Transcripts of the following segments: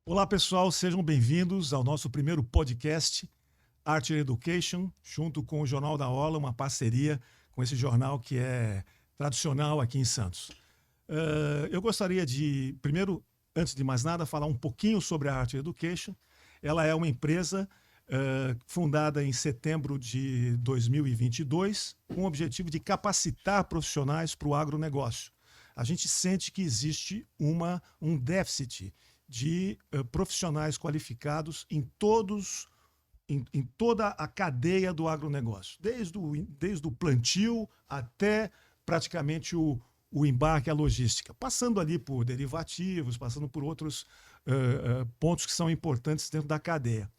Olá, pessoal, sejam bem-vindos ao nosso primeiro podcast Art Education, junto com o Jornal da Ola, uma parceria com esse jornal que é tradicional aqui em Santos. Eu gostaria de, primeiro, antes de mais nada, falar um pouquinho sobre a Art Education. Ela é uma empresa fundada em setembro de 2022, com o objetivo de capacitar profissionais para o agronegócio. A gente sente que existe um déficit de profissionais qualificados em toda a cadeia do agronegócio, desde o plantio até praticamente o embarque, a logística, passando ali por derivativos, passando por outros pontos que são importantes dentro da cadeia.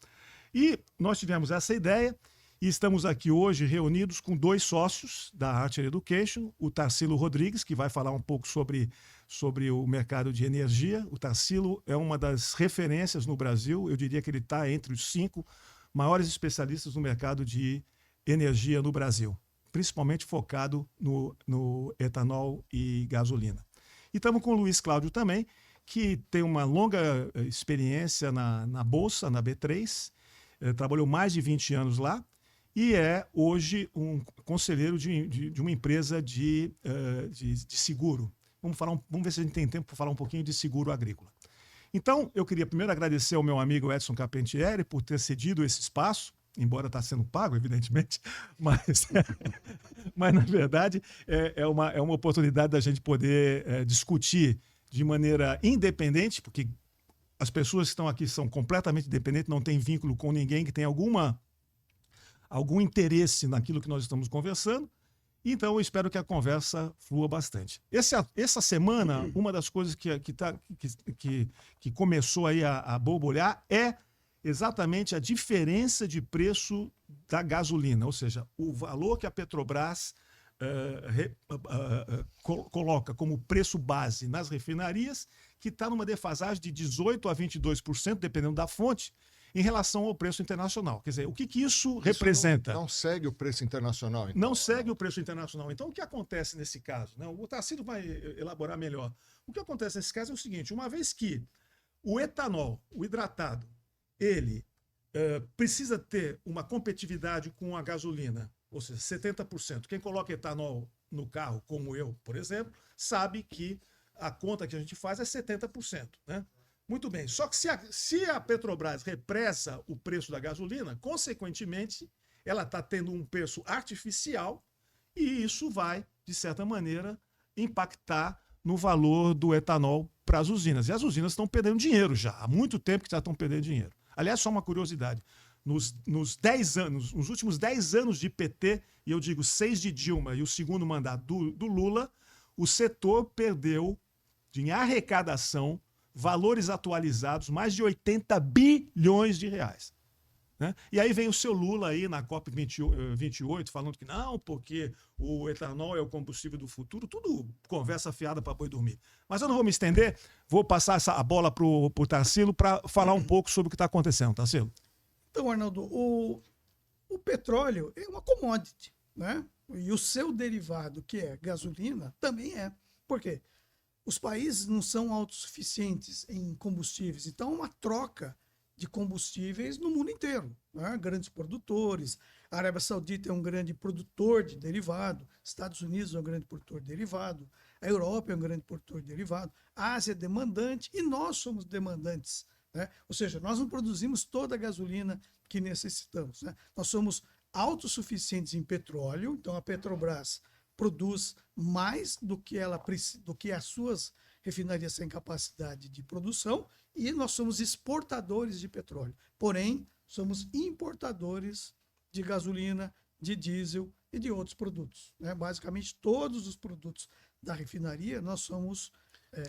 E nós tivemos essa ideia e estamos aqui hoje reunidos com dois sócios da Art Education, o Tarsilo Rodrigues, que vai falar um pouco sobre o mercado de energia. O Tarsilo é uma das referências no Brasil, eu diria que ele está entre os 5 maiores especialistas no mercado de energia no Brasil, principalmente focado no etanol e gasolina. E estamos com o Luiz Cláudio também, que tem uma longa experiência na Bolsa, na B3, trabalhou mais de 20 anos lá e é hoje um conselheiro de uma empresa de seguro. Vamos ver se a gente tem tempo para falar um pouquinho de seguro agrícola. Então, eu queria primeiro agradecer ao meu amigo Edson Carpentieri por ter cedido esse espaço, embora está sendo pago, evidentemente, mas na verdade é uma oportunidade da gente poder discutir de maneira independente, porque as pessoas que estão aqui são completamente independentes, não tem vínculo com ninguém que tem algum interesse naquilo que nós estamos conversando. Então, eu espero que a conversa flua bastante. Essa semana, uma das coisas que começou aí a borbulhar é exatamente a diferença de preço da gasolina, ou seja, o valor que a Petrobras coloca como preço base nas refinarias, que está numa defasagem de 18% a 22%, dependendo da fonte, em relação ao preço internacional. Quer dizer, o que isso representa? Não segue o preço internacional, então? Não segue o preço internacional. Então, o que acontece nesse caso? Né? O Tarsilo vai elaborar melhor. O que acontece nesse caso é o seguinte: uma vez que o etanol, o hidratado, ele precisa ter uma competitividade com a gasolina, ou seja, 70%. Quem coloca etanol no carro, como eu, por exemplo, sabe que a conta que a gente faz é 70%. Né? Muito bem. Só que se a Petrobras repressa o preço da gasolina, consequentemente, ela está tendo um preço artificial e isso vai, de certa maneira, impactar no valor do etanol para as usinas. E as usinas estão perdendo dinheiro já. Há muito tempo que já estão perdendo dinheiro. Aliás, só uma curiosidade. Nos últimos 10 anos de PT, e eu digo 6 de Dilma e o segundo mandato do Lula, o setor perdeu em arrecadação, valores atualizados, mais de 80 bilhões de reais. Né? E aí vem o seu Lula aí na COP28 falando que não, porque o etanol é o combustível do futuro, tudo conversa fiada para boi dormir. Mas eu não vou me estender, vou passar a bola para o Tarsilo para falar um pouco sobre o que está acontecendo. Tarsilo. Então, Arnaldo, o petróleo é uma commodity, né? E o seu derivado, que é gasolina, também é. Por quê? Os países não são autossuficientes em combustíveis, então uma troca de combustíveis no mundo inteiro. Né? Grandes produtores, a Arábia Saudita é um grande produtor de derivado, Estados Unidos é um grande produtor de derivado, a Europa é um grande produtor de derivado, a Ásia é demandante e nós somos demandantes. Né? Ou seja, nós não produzimos toda a gasolina que necessitamos. Né? Nós somos autossuficientes em petróleo, então a Petrobras produz mais do que as suas refinarias têm capacidade de produção, e nós somos exportadores de petróleo. Porém, somos importadores de gasolina, de diesel e de outros produtos. Né? Basicamente, todos os produtos da refinaria, nós somos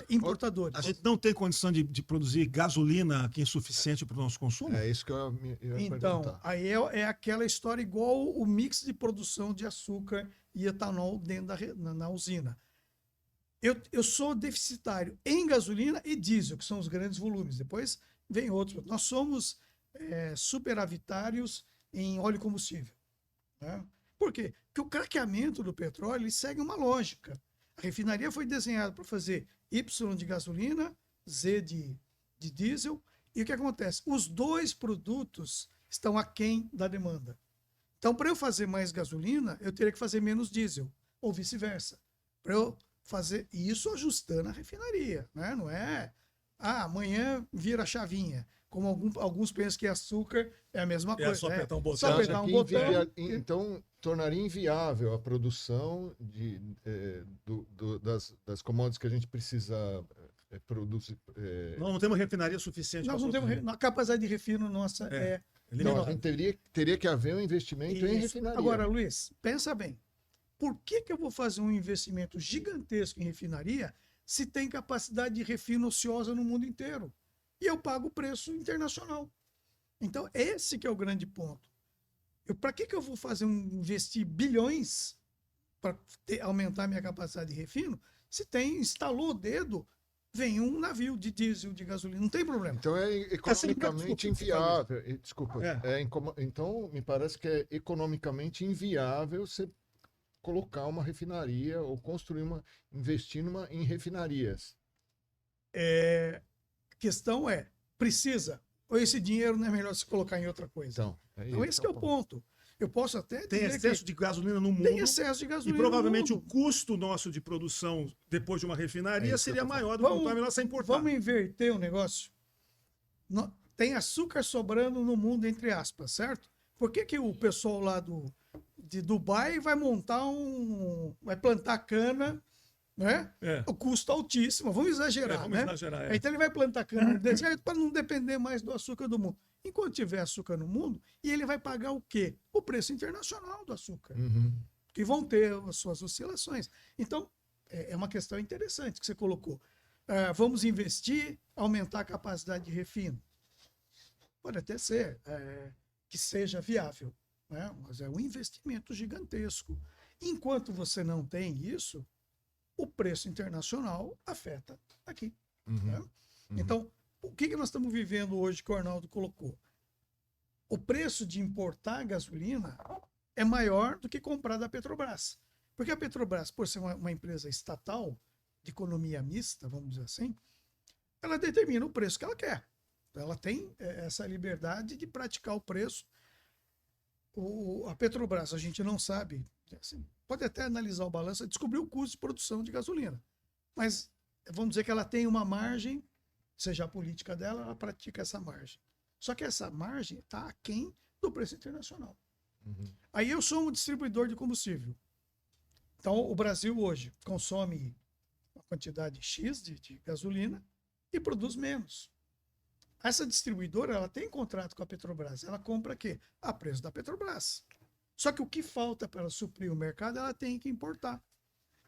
importadores. A gente não tem condição de produzir gasolina aqui insuficiente para o nosso consumo? É isso que eu ia Então, perguntar. aí é aquela história igual o mix de produção de açúcar e etanol dentro na usina. Eu sou deficitário em gasolina e diesel, que são os grandes volumes. Depois vem outros. Nós somos superavitários em óleo combustível. Né? Por quê? Porque o craqueamento do petróleo ele segue uma lógica. A refinaria foi desenhada para fazer Y de gasolina, Z de diesel E o que acontece? Os dois produtos estão aquém da demanda. Então, para eu fazer mais gasolina, eu teria que fazer menos diesel, ou vice-versa. Para eu fazer isso ajustando a refinaria, né? Não é, amanhã vira a chavinha. Como alguns pensam que açúcar é a mesma coisa. Só apertar um botão. Só apertar um botão. Então, tornaria inviável a produção das commodities que a gente precisa produzir. Nós não temos refinaria suficiente. Nós não temos a capacidade de refino nossa é Então, a gente teria que haver um investimento em refinaria. Agora, Luiz, pensa bem. Por que eu vou fazer um investimento gigantesco em refinaria se tem capacidade de refino ociosa no mundo inteiro? E eu pago o preço internacional. Então, esse que é o grande ponto. Para que eu vou investir bilhões para aumentar minha capacidade de refino se instalou o dedo, vem um navio de diesel, de gasolina, não tem problema. Então é economicamente inviável. Desculpa. Então, me parece que é economicamente inviável você colocar uma refinaria ou investir em refinarias. A questão precisa? Ou esse dinheiro não é melhor se colocar em outra coisa? Então esse é o ponto. Eu posso até tem excesso de gasolina no mundo. Tem excesso de gasolina. E provavelmente o custo nosso de produção depois de uma refinaria seria maior do que o melhor sem importar. Vamos inverter o negócio? Tem açúcar sobrando no mundo, entre aspas, certo? Por que o pessoal lá de Dubai vai vai plantar cana, né? O custo altíssimo. Vamos exagerar, né? Então ele vai plantar cana para não depender mais do açúcar do mundo. Enquanto tiver açúcar no mundo, e ele vai pagar o quê? O preço internacional do açúcar. Que vão ter as suas oscilações. Então, é uma questão interessante que você colocou. Vamos investir, aumentar a capacidade de refino. Pode até ser que seja viável, né? Mas é um investimento gigantesco. Enquanto você não tem isso, o preço internacional afeta aqui. Né? Então, o que nós estamos vivendo hoje que o Arnaldo colocou? O preço de importar gasolina é maior do que comprar da Petrobras. Porque a Petrobras, por ser uma empresa estatal, de economia mista, vamos dizer assim, ela determina o preço que ela quer. Ela tem essa liberdade de praticar o preço. A Petrobras, a gente não sabe, assim, pode até analisar o balanço e descobrir o custo de produção de gasolina. Mas vamos dizer que ela tem uma margem, seja a política dela, ela pratica essa margem. Só que essa margem está aquém do preço internacional. Aí eu sou um distribuidor de combustível. Então o Brasil hoje consome uma quantidade X de gasolina e produz menos. Essa distribuidora ela tem contrato com a Petrobras. Ela compra quê? A preço da Petrobras. Só que o que falta para ela suprir o mercado, ela tem que importar.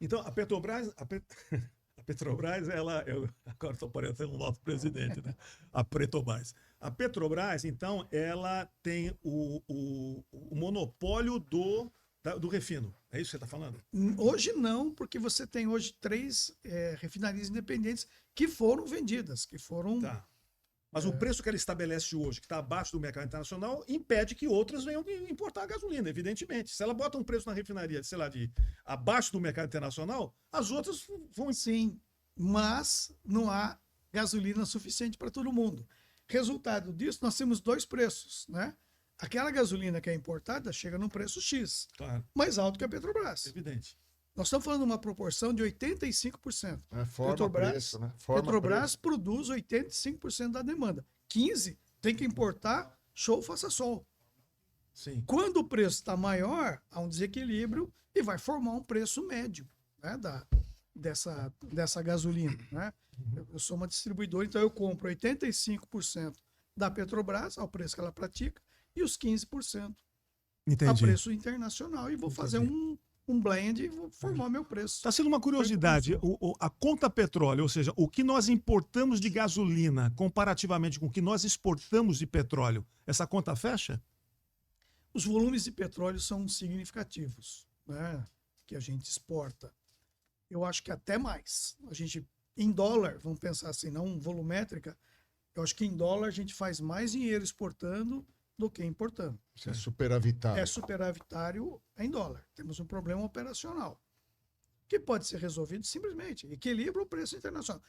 Então, a Petrobras, eu agora estou parecendo o nosso presidente, né? A Petrobras. A Petrobras, então, ela tem o monopólio do refino. É isso que você está falando? Hoje não, porque você tem hoje 3 refinarias independentes que foram vendidas, que foram... Tá. Mas o preço que ela estabelece hoje, que está abaixo do mercado internacional, impede que outras venham importar gasolina, evidentemente. Se ela bota um preço na refinaria, sei lá, abaixo do mercado internacional, as outras vão... Sim, mas não há gasolina suficiente para todo mundo. Resultado disso, nós temos 2 preços, né? Aquela gasolina que é importada chega num preço X, claro, mais alto que a Petrobras. Evidente. Nós estamos falando de uma proporção de 85%. Petrobras produz 85% da demanda. 15% tem que importar, show, faça sol. Sim. Quando o preço está maior, há um desequilíbrio e vai formar um preço médio, né, dessa gasolina. Né? Eu sou uma distribuidora, então eu compro 85% da Petrobras, ao preço que ela pratica, e os 15% a preço internacional. E vou fazer um blend e vou formar meu preço. Está sendo uma curiosidade, a conta petróleo, ou seja, o que nós importamos de gasolina comparativamente com o que nós exportamos de petróleo, essa conta fecha? Os volumes de petróleo são significativos, né, que a gente exporta. Eu acho que até mais. A gente, em dólar, vamos pensar assim, não volumétrica, eu acho que em dólar a gente faz mais dinheiro exportando do que importando. Isso é superavitário. É superavitário em dólar. Temos um problema operacional que pode ser resolvido simplesmente. Equilibra o preço internacional.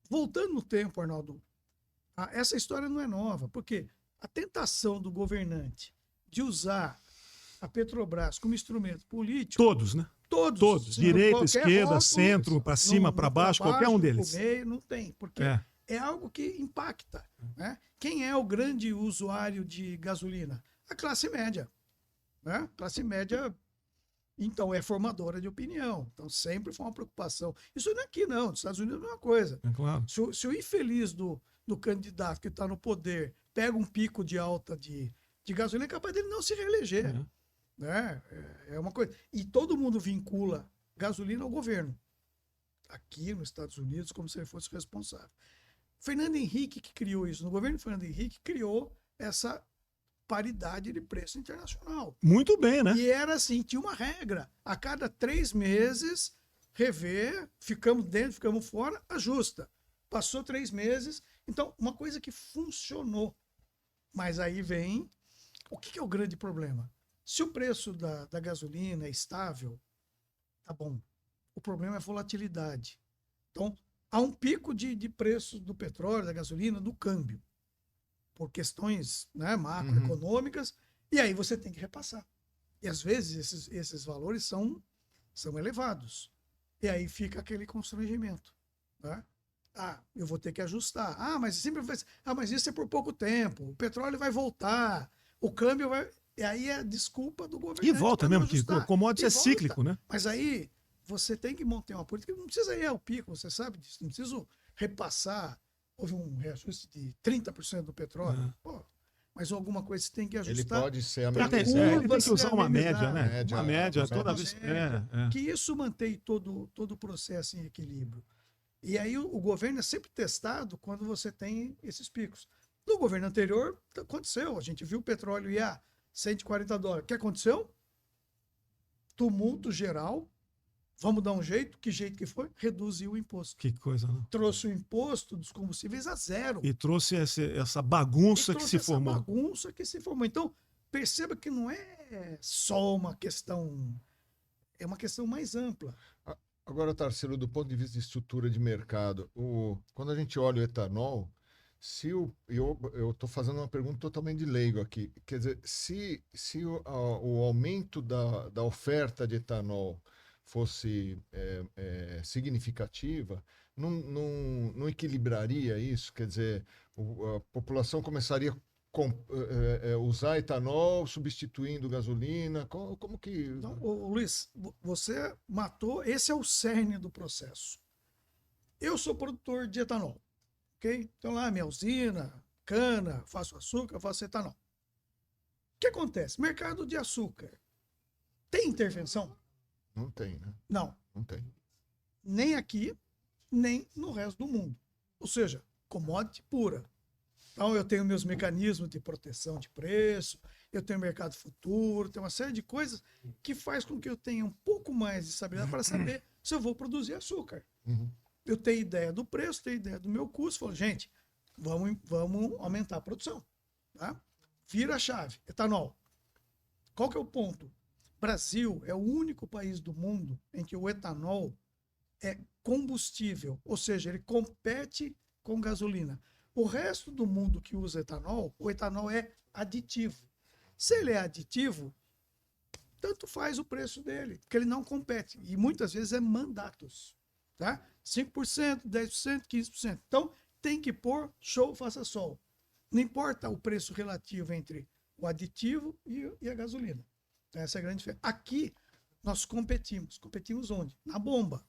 Voltando no tempo, Arnaldo, Essa história não é nova, porque a tentação do governante de usar a Petrobras como instrumento político. Todos, né? Todos. Direita, esquerda, voto, centro, para cima, para baixo, qualquer um deles. Pro meio, não tem, porque é algo que impacta. Né? Quem é o grande usuário de gasolina? A classe média. Né? Classe média, então, é formadora de opinião. Então, sempre foi uma preocupação. Isso não é aqui, não. Nos Estados Unidos é a mesma coisa. É claro. Se o infeliz do candidato que está no poder pega um pico de alta de gasolina, é capaz dele não se reeleger. Né? É uma coisa. E todo mundo vincula gasolina ao governo. Aqui nos Estados Unidos, como se ele fosse responsável. Fernando Henrique que criou isso. No governo de Fernando Henrique criou essa paridade de preço internacional. Muito bem, né? E era assim, tinha uma regra. A cada 3 meses, rever, ficamos dentro, ficamos fora, ajusta. Passou 3 meses. Então, uma coisa que funcionou. Mas aí vem... O que é o grande problema? Se o preço da gasolina é estável, tá bom. O problema é a volatilidade. Então, há um pico de preço do petróleo, da gasolina, do câmbio, por questões, né, macroeconômicas, e aí você tem que repassar. E às vezes esses valores são elevados. E aí fica aquele constrangimento. Né? Eu vou ter que ajustar. Mas sempre vai... mas isso é por pouco tempo. O petróleo vai voltar. O câmbio vai... E aí é desculpa do governo. E volta mesmo, que o commodity é cíclico, né? Mas aí você tem que montar uma política. Não precisa ir ao pico, você sabe disso. Não preciso repassar. Houve um reajuste de 30% do petróleo. Pô, mas alguma coisa você tem que ajustar. Ele pode ser a Ele tem que usar uma média, né? Uma média toda vez. Que isso mantém todo o processo em equilíbrio. E aí o governo é sempre testado quando você tem esses picos. No governo anterior, aconteceu. A gente viu o petróleo ir a $140. O que aconteceu? Tumulto geral. Vamos dar um jeito. Que jeito que foi? Reduziu o imposto. Que coisa, né? Trouxe o imposto dos combustíveis a zero. E trouxe essa bagunça que se formou. Bagunça que se formou. Então, perceba que não é só uma questão... É uma questão mais ampla. Agora, Tarsilo, do ponto de vista de estrutura de mercado, quando a gente olha o etanol, eu estou fazendo uma pergunta totalmente de leigo aqui. Quer dizer, se o aumento da oferta de etanol fosse significativa, não equilibraria isso? Quer dizer, a população começaria a usar etanol substituindo gasolina? Como que... Então, Luiz, você matou... Esse é o cerne do processo. Eu sou produtor de etanol. Okay? Então lá, minha usina, cana, faço açúcar, faço etanol. O que acontece? Mercado de açúcar. Tem intervenção? Não tem, né? Não. Não tem. Nem aqui, nem no resto do mundo. Ou seja, commodity pura. Então eu tenho meus mecanismos de proteção de preço, eu tenho mercado futuro, tenho uma série de coisas que faz com que eu tenha um pouco mais de estabilidade para saber se eu vou produzir açúcar. Eu tenho ideia do preço, tenho ideia do meu custo. Falo, gente, vamos aumentar a produção. Tá? Vira a chave. Etanol. Qual que é o ponto? Brasil é o único país do mundo em que o etanol é combustível, ou seja, ele compete com gasolina. O resto do mundo que usa etanol, o etanol é aditivo. Se ele é aditivo, tanto faz o preço dele, porque ele não compete. E muitas vezes é mandatos. Tá? 5%, 10%, 15%. Então, tem que pôr show, faça sol. Não importa o preço relativo entre o aditivo e a gasolina. Então, essa é a grande diferença. Aqui, nós competimos. Competimos onde? Na bomba.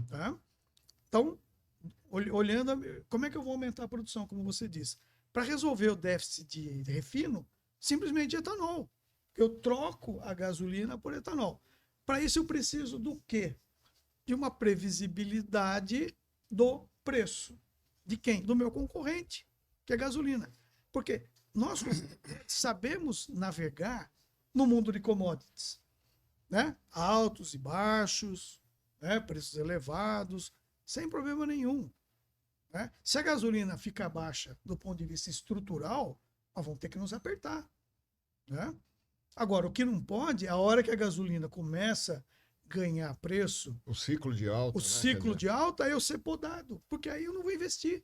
Tá? Então, olhando, como é que eu vou aumentar a produção, como você disse? Para resolver o déficit de refino, simplesmente etanol. Eu troco a gasolina por etanol. Para isso, eu preciso do quê? De uma previsibilidade do preço. De quem? Do meu concorrente, que é a gasolina. Porque nós sabemos navegar no mundo de commodities. Né? Altos e baixos, né? Preços elevados, sem problema nenhum. Né? Se a gasolina ficar baixa do ponto de vista estrutural, nós vamos ter que nos apertar. Né? Agora, o que não pode, a hora que a gasolina começa ganhar preço, o ciclo de alta, de alta, aí eu ser podado, porque aí eu não vou investir,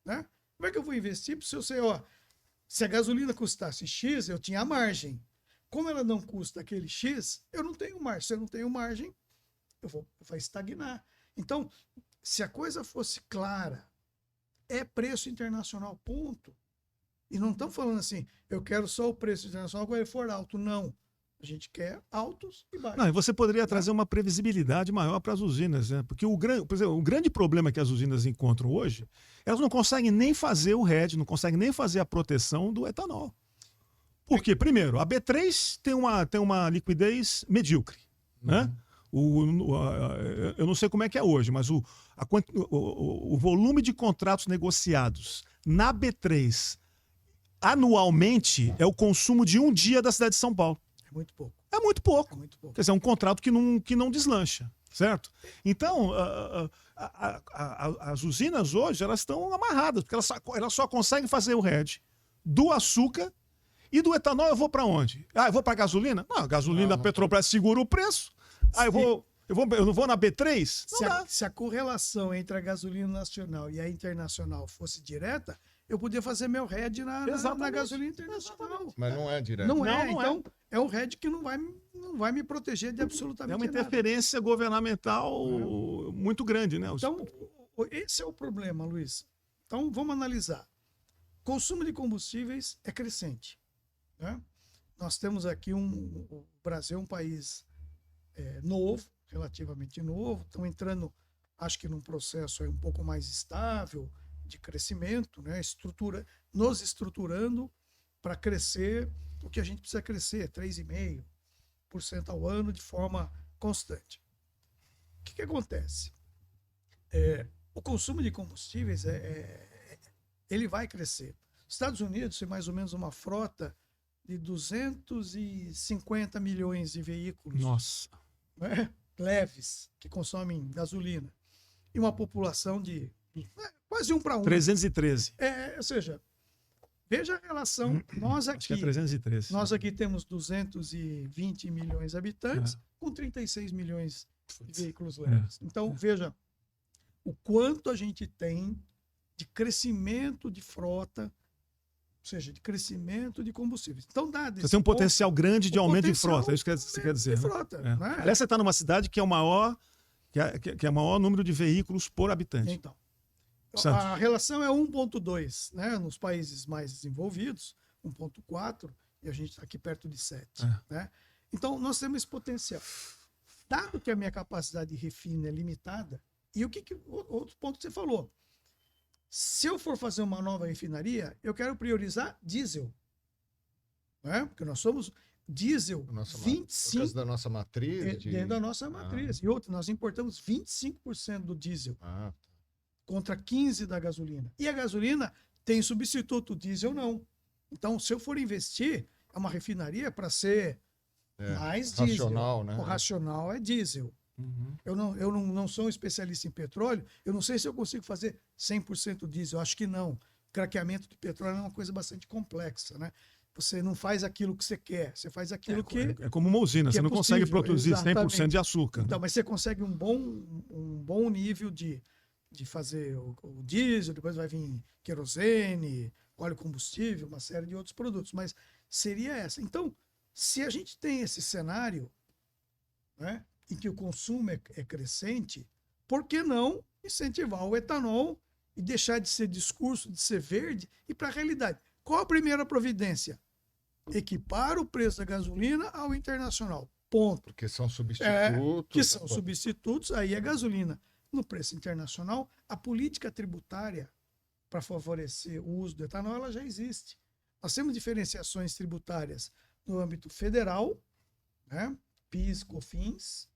né? Como é que eu vou investir se eu sei, ó, se a gasolina custasse X, eu tinha a margem. Como ela não custa aquele X, eu não tenho margem. Se eu não tenho margem, vai estagnar. Então, se a coisa fosse clara, é preço internacional, ponto. E não estamos falando assim, eu quero só o preço internacional quando ele for alto. Não. A gente quer altos e baixos. Não, e você poderia trazer uma previsibilidade maior para as usinas, né? Porque por exemplo, o grande problema que as usinas encontram hoje, elas não conseguem nem fazer o hedge, não conseguem nem fazer a proteção do etanol. Por quê? Primeiro, a B3 tem uma liquidez medíocre, né? Eu não sei como é que é hoje, mas o volume de contratos negociados na B3 anualmente é o consumo de um dia da cidade de São Paulo. É muito pouco. É muito pouco. É muito pouco. Quer dizer, é um contrato que não deslancha, certo? Então, as usinas hoje elas estão amarradas, porque elas só conseguem fazer o hedge do açúcar e do etanol. Eu vou para onde? Eu vou para a gasolina? Não, a gasolina da Petrobras segura o preço. Eu não vou na B3? Se a correlação entre a gasolina nacional e a internacional fosse direta, eu podia fazer meu hedge na gasolina internacional. Mas não é direto. Não é. Então, é um hedge que não vai me proteger de absolutamente nada. É uma interferência governamental muito grande, né? Então, esse é o problema, Luiz. Então, vamos analisar. Consumo de combustíveis é crescente, né? Nós temos aqui o Brasil é um país novo, relativamente novo. Estão entrando, acho que num processo um pouco mais estável, de crescimento, né? Nos estruturando para crescer o que a gente precisa crescer, 3,5% ao ano de forma constante. O que acontece? O consumo de combustíveis ele vai crescer. Os Estados Unidos tem mais ou menos uma frota de 250 milhões de veículos. Nossa. Né? Leves, que consomem gasolina. E uma população de quase 1 para 1. 313. Ou seja, veja a relação. Nós aqui, acho que é 313. Nós aqui temos 220 milhões de habitantes com 36 milhões de veículos leves. Então, veja o quanto a gente tem de crescimento de frota, ou seja, de crescimento de combustíveis. Então, você tem um potencial grande de aumento de frota, é isso que você quer dizer. De frota, né? Aliás, você está numa cidade que é o maior número de veículos por habitante. Então, a relação é 1,2, né? Nos países mais desenvolvidos, 1,4, e a gente está aqui perto de 7. Né? Então, nós temos esse potencial. Dado que a minha capacidade de refino é limitada, e outro ponto que você falou, se eu for fazer uma nova refinaria, eu quero priorizar diesel. Né? Porque nós somos diesel 25%. Por causa da nossa matriz? Dentro da nossa matriz. E outra, nós importamos 25% do diesel. Contra 15% da gasolina. E a gasolina tem substituto, o diesel não. Então, se eu for investir, é uma refinaria para ser mais racional, diesel. Né? O racional é diesel. Eu não sou um especialista em petróleo, eu não sei se eu consigo fazer 100% diesel, eu acho que não. Craqueamento de petróleo é uma coisa bastante complexa, né? Você não faz aquilo que você quer, você faz aquilo que... É como uma usina, você não consegue produzir 100% de açúcar. Então, mas você consegue um bom nível de fazer o diesel, depois vai vir querosene, óleo combustível, uma série de outros produtos, mas seria essa. Então, se a gente tem esse cenário, né, em que o consumo é crescente, por que não incentivar o etanol e deixar de ser discurso, de ser verde, e para a realidade? Qual a primeira providência? Equipar o preço da gasolina ao internacional. Ponto. Porque são substitutos. Que são substitutos, aí é gasolina. No preço internacional, a política tributária para favorecer o uso do etanol, ela já existe. Nós temos diferenciações tributárias no âmbito federal, né, PIS, COFINS,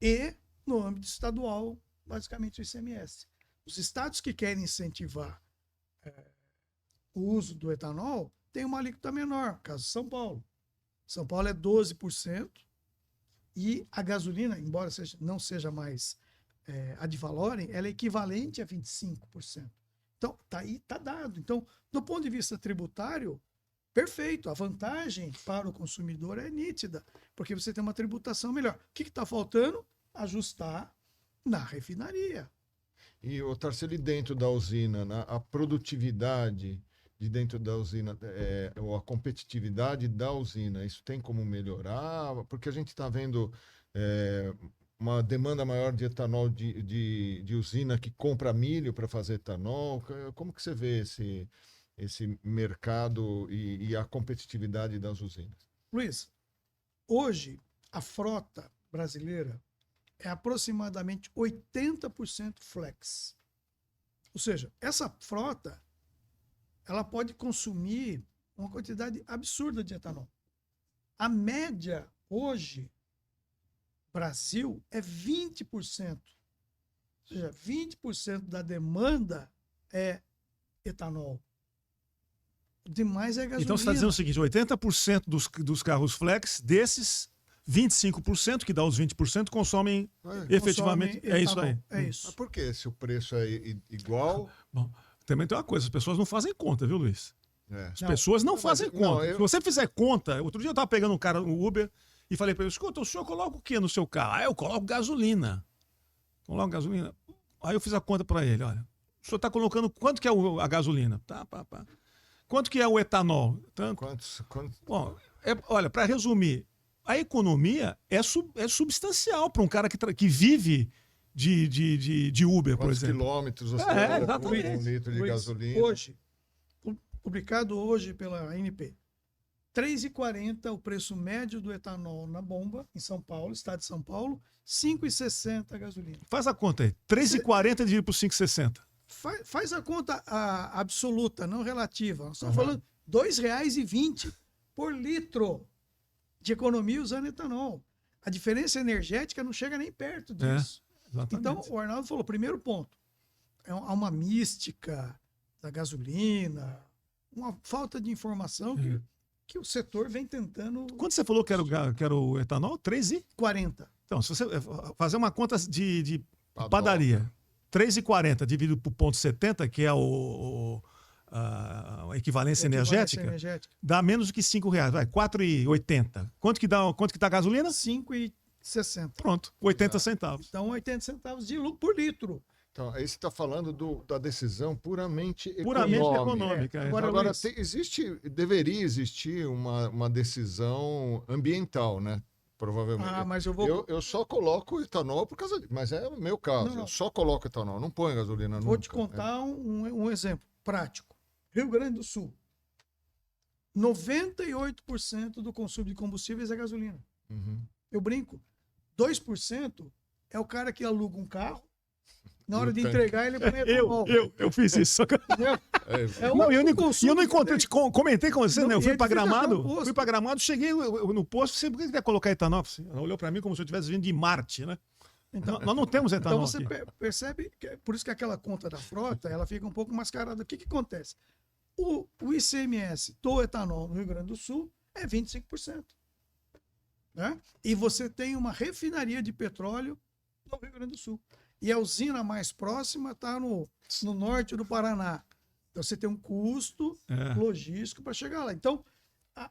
e no âmbito estadual, basicamente o ICMS. Os estados que querem incentivar o uso do etanol têm uma alíquota menor, caso São Paulo. São Paulo é 12%, e a gasolina, embora não seja mais ad valorem, ela é equivalente a 25%. Então, tá dado. Então, do ponto de vista tributário, perfeito. A vantagem para o consumidor é nítida, porque você tem uma tributação melhor. O que está faltando? Ajustar na refinaria. E o Tarcísio, dentro da usina, a produtividade de dentro da usina, ou a competitividade da usina, isso tem como melhorar? Porque a gente está vendo uma demanda maior de etanol de usina que compra milho para fazer etanol. Como que você vê esse mercado e a competitividade das usinas? Luiz, hoje a frota brasileira é aproximadamente 80% flex. Ou seja, essa frota ela pode consumir uma quantidade absurda de etanol. A média hoje, Brasil, é 20%. Ou seja, 20% da demanda é etanol. O demais é gasolina. Então você está dizendo o seguinte, 80% dos carros flex, desses 25%, que dá os 20%, consomem efetivamente. Consome É isso aí. etanol. É isso. Mas por quê? Se o preço é igual... Bom, também tem uma coisa, as pessoas não fazem conta, viu, Luiz? As Não. pessoas não fazem mas- conta. não, eu- Se você fizer conta, outro dia eu estava pegando um cara no Uber e falei para ele, escuta, o senhor coloca o que no seu carro? Ah, eu coloco gasolina. Coloco gasolina. Aí eu fiz a conta para ele, olha, o senhor está colocando quanto que é a gasolina? Tá. Quanto que é o etanol? Tanto. Quantos... Bom, olha, para resumir, a economia é substancial para um cara que vive de Uber, por Quantos exemplo. quilômetros você É, anda por exatamente. um litro de Luiz, gasolina? Hoje, publicado hoje pela ANP, 3,40 o preço médio do etanol na bomba, em São Paulo, estado de São Paulo, 5,60 a gasolina. Faz a conta aí. 3,40 dividido por 5,60. Faz a conta absoluta, não relativa. Nós estamos falando R$ 2,20 por litro de economia usando etanol. A diferença energética não chega nem perto disso. Exatamente. Então, o Arnaldo falou, primeiro ponto, há uma mística da gasolina, uma falta de informação que o setor vem tentando... Quanto você falou que era o etanol? 3,40. 40. Então, se você fazer uma conta de Padrão. padaria, 3,40 dividido por 0,70, que é a equivalência energética, dá menos do que R$5. Vai, 4,80. Quanto que dá a gasolina? 5,60. Pronto, 80 centavos. Então, 80 centavos de lucro por litro. Então, aí você está falando da decisão puramente Econômica. É. Agora, Luiz, deveria existir uma decisão ambiental, né? Provavelmente. mas eu vou... Eu só coloco etanol por causa disso. Mas é o meu caso. Não. Eu só coloco etanol, não ponho gasolina nunca. Vou te contar um exemplo prático. Rio Grande do Sul. 98% do consumo de combustíveis é gasolina. Eu brinco. 2% é o cara que aluga um carro, na hora de entregar ele põe etanol. Eu fiz isso. Entendeu? Não, eu não consumo encontrei, comentei com você, Não, né? Eu e fui ele para fica Gramado, no posto. cheguei no posto, você por que você quer colocar etanol? Ela olhou para mim como se eu estivesse vindo de Marte, né? Então, Nós não temos etanol então você aqui. percebe, por isso que aquela conta da frota, ela fica um pouco mascarada. O que acontece? O ICMS do etanol no Rio Grande do Sul é 25%. Né? E você tem uma refinaria de petróleo no Rio Grande do Sul. E a usina mais próxima está no norte do Paraná. Então você tem um custo logístico para chegar lá. Então,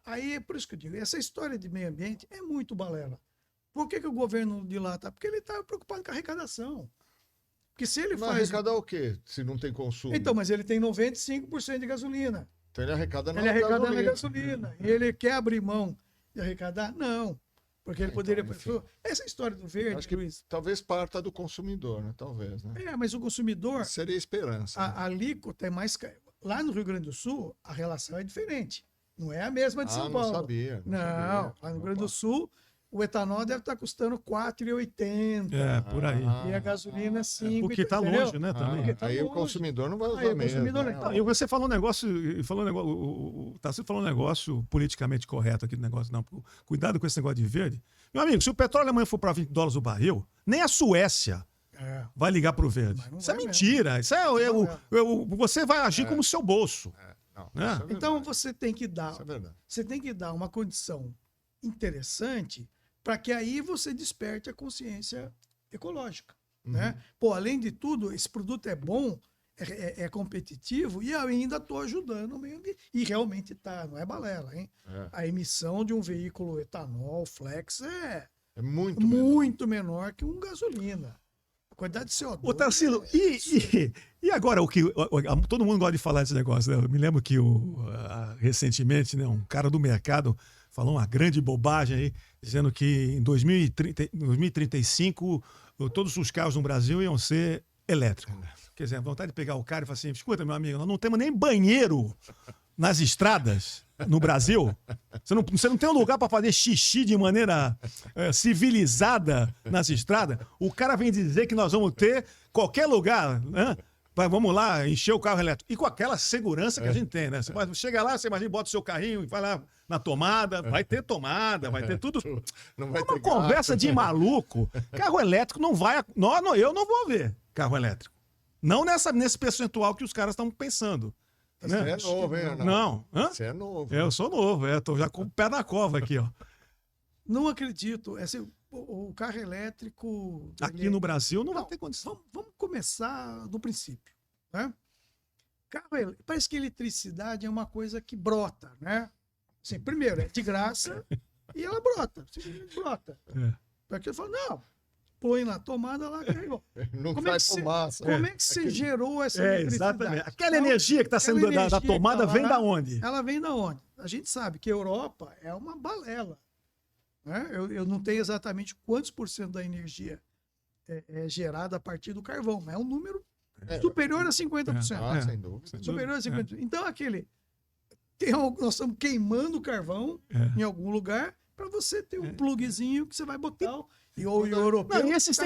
aí é por isso que eu digo, essa história de meio ambiente é muito balela. Por que o governo de lá está? Porque ele está preocupado com a arrecadação. Porque se ele Mas faz... arrecadar o quê? Se não tem consumo? Então, mas ele tem 95% de gasolina. Então ele arrecada Ele arrecada na gasolina. E ele quer abrir mão de arrecadar? Não. Porque ele poderia... enfim. Essa história do verde, Acho que Luiz... talvez parta do consumidor, né? Talvez, né? mas o consumidor... Seria esperança. Né? A alíquota é mais... Lá no Rio Grande do Sul, a relação é diferente. Não é a mesma de São não Paulo. sabia. Não, lá no Rio Grande do Sul, o etanol deve estar custando R$ 4,80. Por aí. E a gasolina é 5. Porque está longe, né, também. tá aí o longe. consumidor não vai usar Aí o mesmo. consumidor né? não- E você falou um negócio, o Tarcísio falou um negócio politicamente correto aqui do negócio, não. Cuidado com esse negócio de verde. Meu amigo, se o petróleo amanhã for para $20 o barril, nem a Suécia vai ligar para o verde. Mas não Isso é vai mentira. Isso você vai agir como o seu bolso. Não, Né? isso é Então verdade. você tem que dar, Isso é verdade. você tem que dar uma condição interessante para que aí você desperte a consciência ecológica, né? Pô, além de tudo, esse produto é bom, é competitivo e eu ainda estou ajudando o meio ambiente. E realmente tá, não é balela, hein? A emissão de um veículo etanol flex é É muito muito menor que um gasolina. A quantidade de CO2. Ô, Tarsilo, e agora todo mundo gosta de falar desse negócio, né? Eu me lembro que recentemente, né, um cara do mercado falou uma grande bobagem aí, dizendo que em 2035 todos os carros no Brasil iam ser elétricos. Quer dizer, a vontade de pegar o cara e falar assim, escuta, meu amigo, nós não temos nem banheiro nas estradas no Brasil. Você não tem um lugar para fazer xixi de maneira civilizada nas estradas. O cara vem dizer que nós vamos ter qualquer lugar, né? Vamos lá, encher o carro elétrico. E com aquela segurança que a gente tem, né? Você chega lá, você imagina, bota o seu carrinho e vai lá na tomada, vai ter tomada, vai ter tudo. Não vai é uma ter conversa gato. de maluco. Carro elétrico não vai. Eu não vou ver carro elétrico. Não nesse percentual que os caras estão pensando. Você Né? é novo, hein, Arnaldo? Não. Hã? Você é novo. Eu sou novo, tô já com o pé na cova aqui, ó. Não acredito. Assim, o carro elétrico... Aqui no Brasil não vai ter condição. Vamos começar do princípio, né? Parece que eletricidade é uma coisa que brota, né? Assim, primeiro, é de graça e ela brota. Simplesmente brota. Porque eu falo, não, põe na tomada lá, carregou. Não Como é sai que fumaça. Como é que você gerou essa eletricidade? Exatamente. Aquela Então, energia que está sendo aquela da energia que tomada tá vem lá, da onde? Ela vem da onde? A gente sabe que a Europa é uma balela. Né? Eu não tenho exatamente quantos por cento da energia é gerada a partir do carvão, mas é um número superior a 50%. Sem dúvida. Superior a 50%. Então, nós estamos queimando carvão em algum lugar para você ter um plugzinho que você vai botar. E o europeu. Não, esses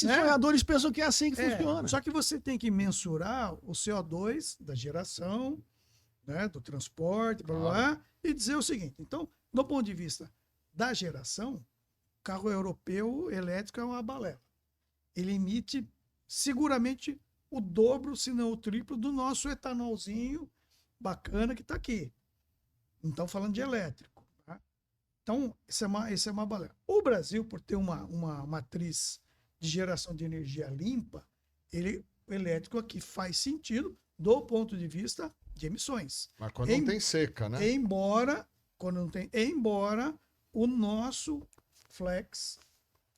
sonhadores pensam que é assim que funciona. Só que você tem que mensurar o CO2 da geração, né, do transporte, blá, blá, blá, e dizer o seguinte. Então, do ponto de vista da geração, o carro europeu elétrico é uma balela. Ele emite seguramente o dobro, se não o triplo, do nosso etanolzinho bacana que está aqui. Não estamos falando de elétrico. Tá? Então, isso é uma balela. O Brasil, por ter uma matriz de geração de energia limpa, o elétrico aqui faz sentido do ponto de vista de emissões. Mas quando não tem seca, né? Embora o nosso flex,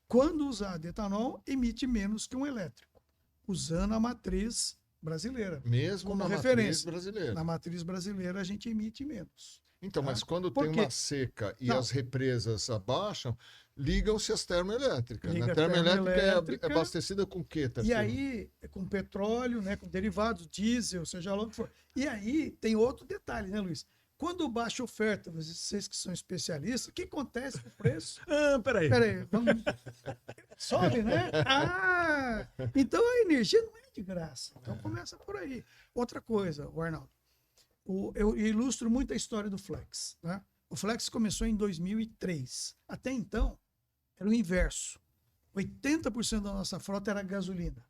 quando usado etanol, emite menos que um elétrico, usando a matriz brasileira. Mesmo como na referência. matriz brasileira. Na matriz brasileira a gente emite menos. Então, mas quando Por tem quê? uma seca e Não. as represas abaixam, ligam-se as termoelétricas. Liga A a termoelétrica termoelétrica. é abastecida com o quê, E Tarsilo? aí, com petróleo, né, com derivados, diesel, seja lá o que for. E aí tem outro detalhe, né, Luiz? Quando baixa oferta, vocês que são especialistas, o que acontece com o preço? Peraí. Vamos... Sobe, né? Então a energia não é de graça. Então começa por aí. Outra coisa, o Arnaldo. Eu ilustro muito a história do Flex. Né? O Flex começou em 2003. Até então, era o inverso. 80% da nossa frota era gasolina.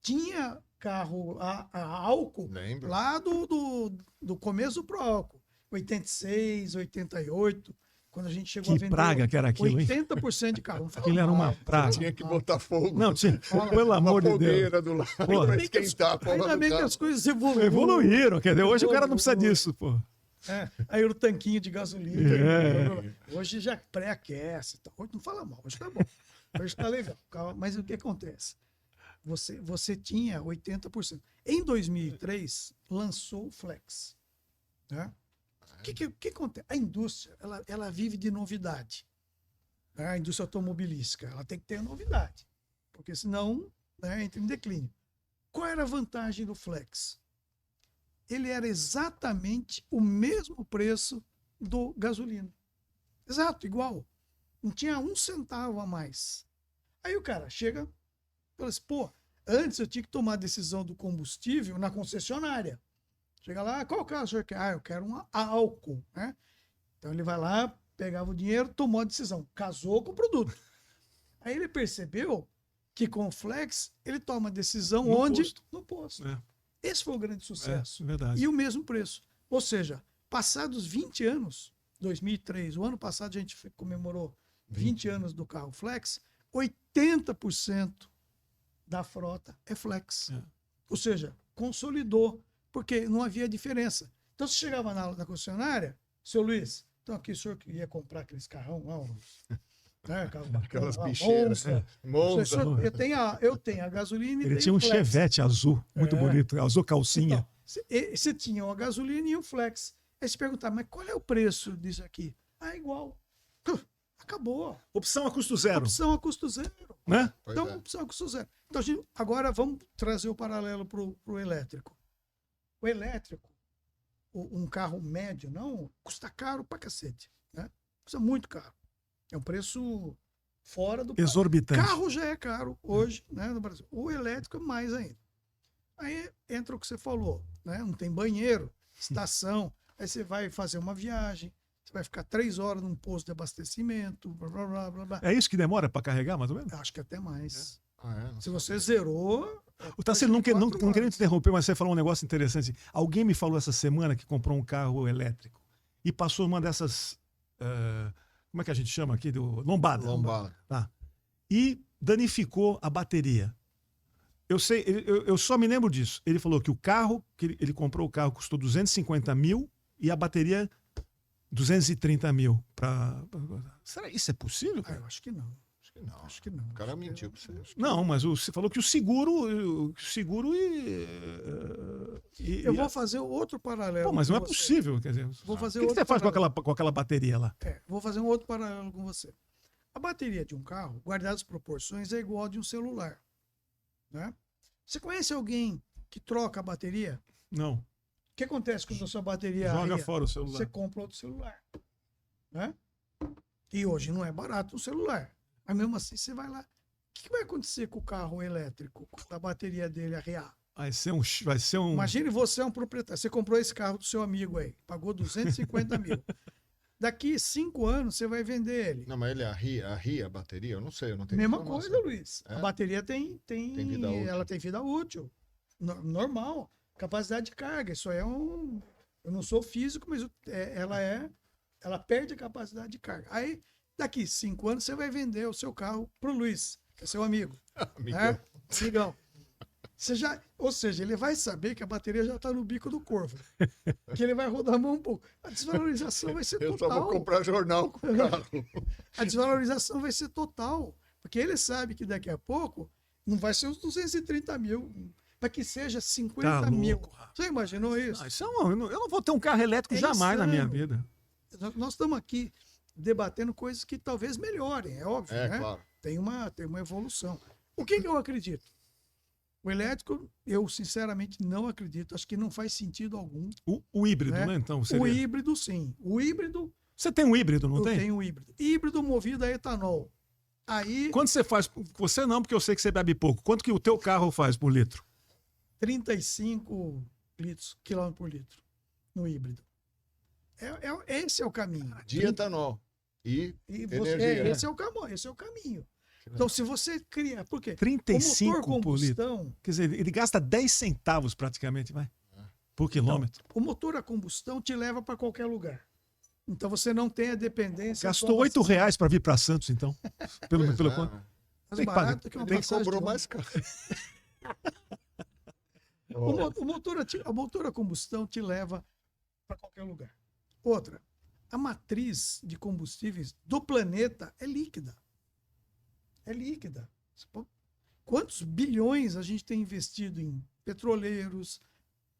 Tinha carro a álcool. Lembro. Lá do começo do pró-álcool. 86, 88, quando a gente chegou a Que vender praga que era aquilo, hein? 80% de carro. Aquilo era uma praga. Tinha que botar fogo. Não, pelo amor de Deus. fogueira do lado Porra. para esquentar a Ainda bem que as coisas evoluíram. Evoluíram, quer dizer, hoje o cara não precisa disso, pô. Aí o tanquinho de gasolina. Hoje já pré-aquece. Hoje não fala mal, hoje tá bom. Hoje tá legal. Mas o que acontece? Você tinha 80%. Em 2003, lançou o Flex. Né? O que acontece? A indústria, ela vive de novidade. A indústria automobilística, ela tem que ter novidade. Porque senão, né, entra em declínio. Qual era a vantagem do Flex? Ele era exatamente o mesmo preço do gasolina. Exato, igual. Não tinha um centavo a mais. Aí o cara chega e fala assim, pô, antes eu tinha que tomar a decisão do combustível na concessionária. Chega lá, qual carro o senhor quer? Eu quero um álcool, né? Então ele vai lá, pegava o dinheiro, tomou a decisão, casou com o produto. Aí ele percebeu que com o Flex ele toma a decisão no posto. Esse foi o grande sucesso. Verdade. E o mesmo preço. Ou seja, passados 20 anos, 2003, o ano passado a gente comemorou 20 anos do carro Flex, 80% da frota é Flex. Ou seja, consolidou, porque não havia diferença. Então, você chegava na concessionária, seu Luiz, então aqui o senhor ia comprar aqueles carrão lá, Né? Aquelas A bicheiras. Monza. Monza. Eu tenho a gasolina e Ele tenho tinha um o Flex. Chevette azul, muito bonito, azul calcinha. Então, você tinha a gasolina e o Flex. Aí você perguntava, mas qual é o preço disso aqui? Ah, igual. Acabou. Opção a custo zero, Opção a custo zero. né? Pois Então, é. opção a custo zero. Então, agora vamos trazer o paralelo para o elétrico. O elétrico, um carro médio, não, custa caro pra cacete. Né? Custa muito caro. É um preço fora do Exorbitante. carro já é caro hoje, né, no Brasil. O elétrico é mais ainda. Aí entra o que você falou, né? Não tem banheiro, estação. Aí você vai fazer uma viagem, você vai ficar 3 horas num posto de abastecimento, blá, blá, blá, blá, blá. É isso que demora para carregar, mais ou menos? Acho que até mais. Não Se sabia. você zerou. O Tassilo, não querendo 4 te interromper, mas você falou um negócio interessante. Alguém me falou essa semana que comprou um carro elétrico e passou uma dessas. Como é que a gente chama aqui? Lombada. Lombada. Tá. E danificou a bateria. Eu sei, eu só me lembro disso. Ele falou que o carro, que ele comprou o carro, custou 250 mil e a bateria 230 mil. Será que isso é possível? Ah, eu acho que não. Acho que não. Acho que não. O cara mentiu pra você. Não, mas você falou que o seguro Eu vou fazer outro paralelo. Pô, mas não é com você. possível. Quer dizer, Vou fazer o que outro você faz paralelo. com aquela bateria lá? Vou fazer um outro paralelo com você. A bateria de um carro, guardada as proporções, é igual a de um celular. Né? Você conhece alguém que troca a bateria? Não. O que acontece quando a sua bateria Joga arria? fora o celular. Você compra outro celular. Né? E hoje não é barato um celular. Mas mesmo assim você vai lá. O que vai acontecer com o carro elétrico quando a bateria dele arriar? Vai ser um. Imagine você é um proprietário. Você comprou esse carro do seu amigo aí. Pagou 250 mil. Daqui 5 anos você vai vender ele. Não, mas ele arria a bateria? Eu não sei, eu não tenho Mesma informação. coisa, Luiz. É? A bateria tem vida útil. ela tem vida útil. Normal. Capacidade de carga. Isso é um. Eu não sou físico, mas ela perde a capacidade de carga. Aí, daqui 5 anos, você vai vender o seu carro pro Luiz, que é seu amigo. Amigão. Amigão. Ou seja, ele vai saber que a bateria já está no bico do corvo. Que ele vai rodar a mão um pouco. A desvalorização vai ser Eu total. só vou comprar jornal com o carro. A desvalorização vai ser total. Porque ele sabe que daqui a pouco não vai ser os 230 mil, para que seja 50 Tá mil. louco, rapaz. Você imaginou isso? Eu não vou ter um carro elétrico É jamais na minha insano. vida. Nós estamos aqui debatendo coisas que talvez melhorem, é óbvio, É, né? claro. Tem uma evolução. O que eu acredito? O elétrico, eu sinceramente não acredito. Acho que não faz sentido algum. O híbrido, Né? né? Então, O seria... híbrido, sim. O híbrido, Você tem um híbrido, não eu tem? tenho híbrido. Híbrido movido a etanol. Aí, Quanto você faz? Você não, porque eu sei que você bebe pouco. Quanto que o teu carro faz por litro? 35 quilômetros por litro no híbrido. Esse é o caminho. De etanol. E energia, né? Esse é o caminho. Então, se você cria. Por quê? 35 o motor por litro. combustão, Quer dizer, ele gasta 10 centavos praticamente, vai. Por quilômetro. o motor a combustão te leva para qualquer lugar. Então você não tem a dependência. Gastou do R$8 para vir para Santos, então. Pelo Pois é, quanto? né? mais tem que pagar. barato que uma Ele passagem cobrou de mais caro. a motor a combustão te leva para qualquer lugar. Outra, a matriz de combustíveis do planeta é líquida. É líquida. Quantos bilhões a gente tem investido em petroleiros,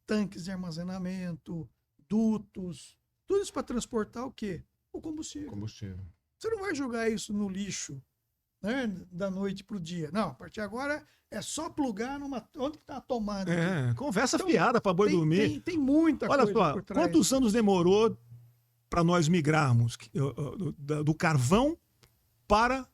tanques de armazenamento, dutos, tudo isso para transportar o quê? O combustível. Combustível. Você não vai jogar isso no lixo, né, da noite para o dia. Não, a partir de agora é só plugar onde está a tomada. É, conversa Então, fiada para boi dormir. Tem muita Olha coisa só, por trás. quantos anos demorou para nós migrarmos do carvão para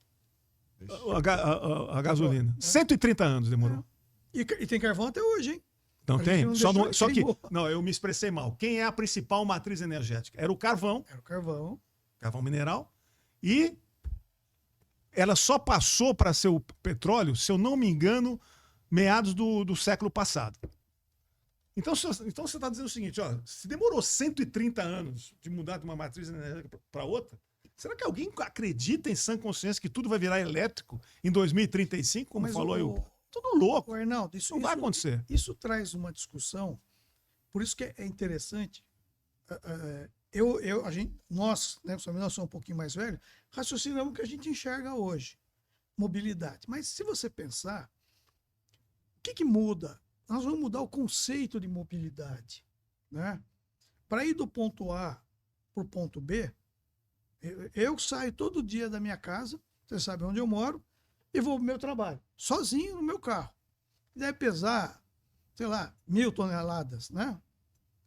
a gasolina? 130 anos demorou. E tem carvão até hoje, hein? Não A gente tem? não Só, deixou, só que. queimou. Não, eu me expressei mal. Quem é a principal matriz energética? Era o carvão, Era o carvão. carvão mineral, e ela só passou para ser o petróleo, se eu não me engano, meados do século passado. Então você está dizendo o seguinte, ó, se demorou 130 anos de mudar de uma matriz energética para outra, será que alguém acredita em sã consciência que tudo vai virar elétrico em 2035, como Mas falou aí? o Tudo louco. Arnaldo, isso Não vai acontecer. Isso traz uma discussão, por isso que é interessante nós, né, nós somos um pouquinho mais velhos, raciocinamos o que a gente enxerga hoje. Mobilidade. Mas se você pensar, o que muda? Nós vamos mudar o conceito de mobilidade, né? Para ir do ponto A para o ponto B, eu saio todo dia da minha casa, você sabe onde eu moro, e vou para o meu trabalho, sozinho no meu carro. Deve pesar, sei lá, 1.000 toneladas, né?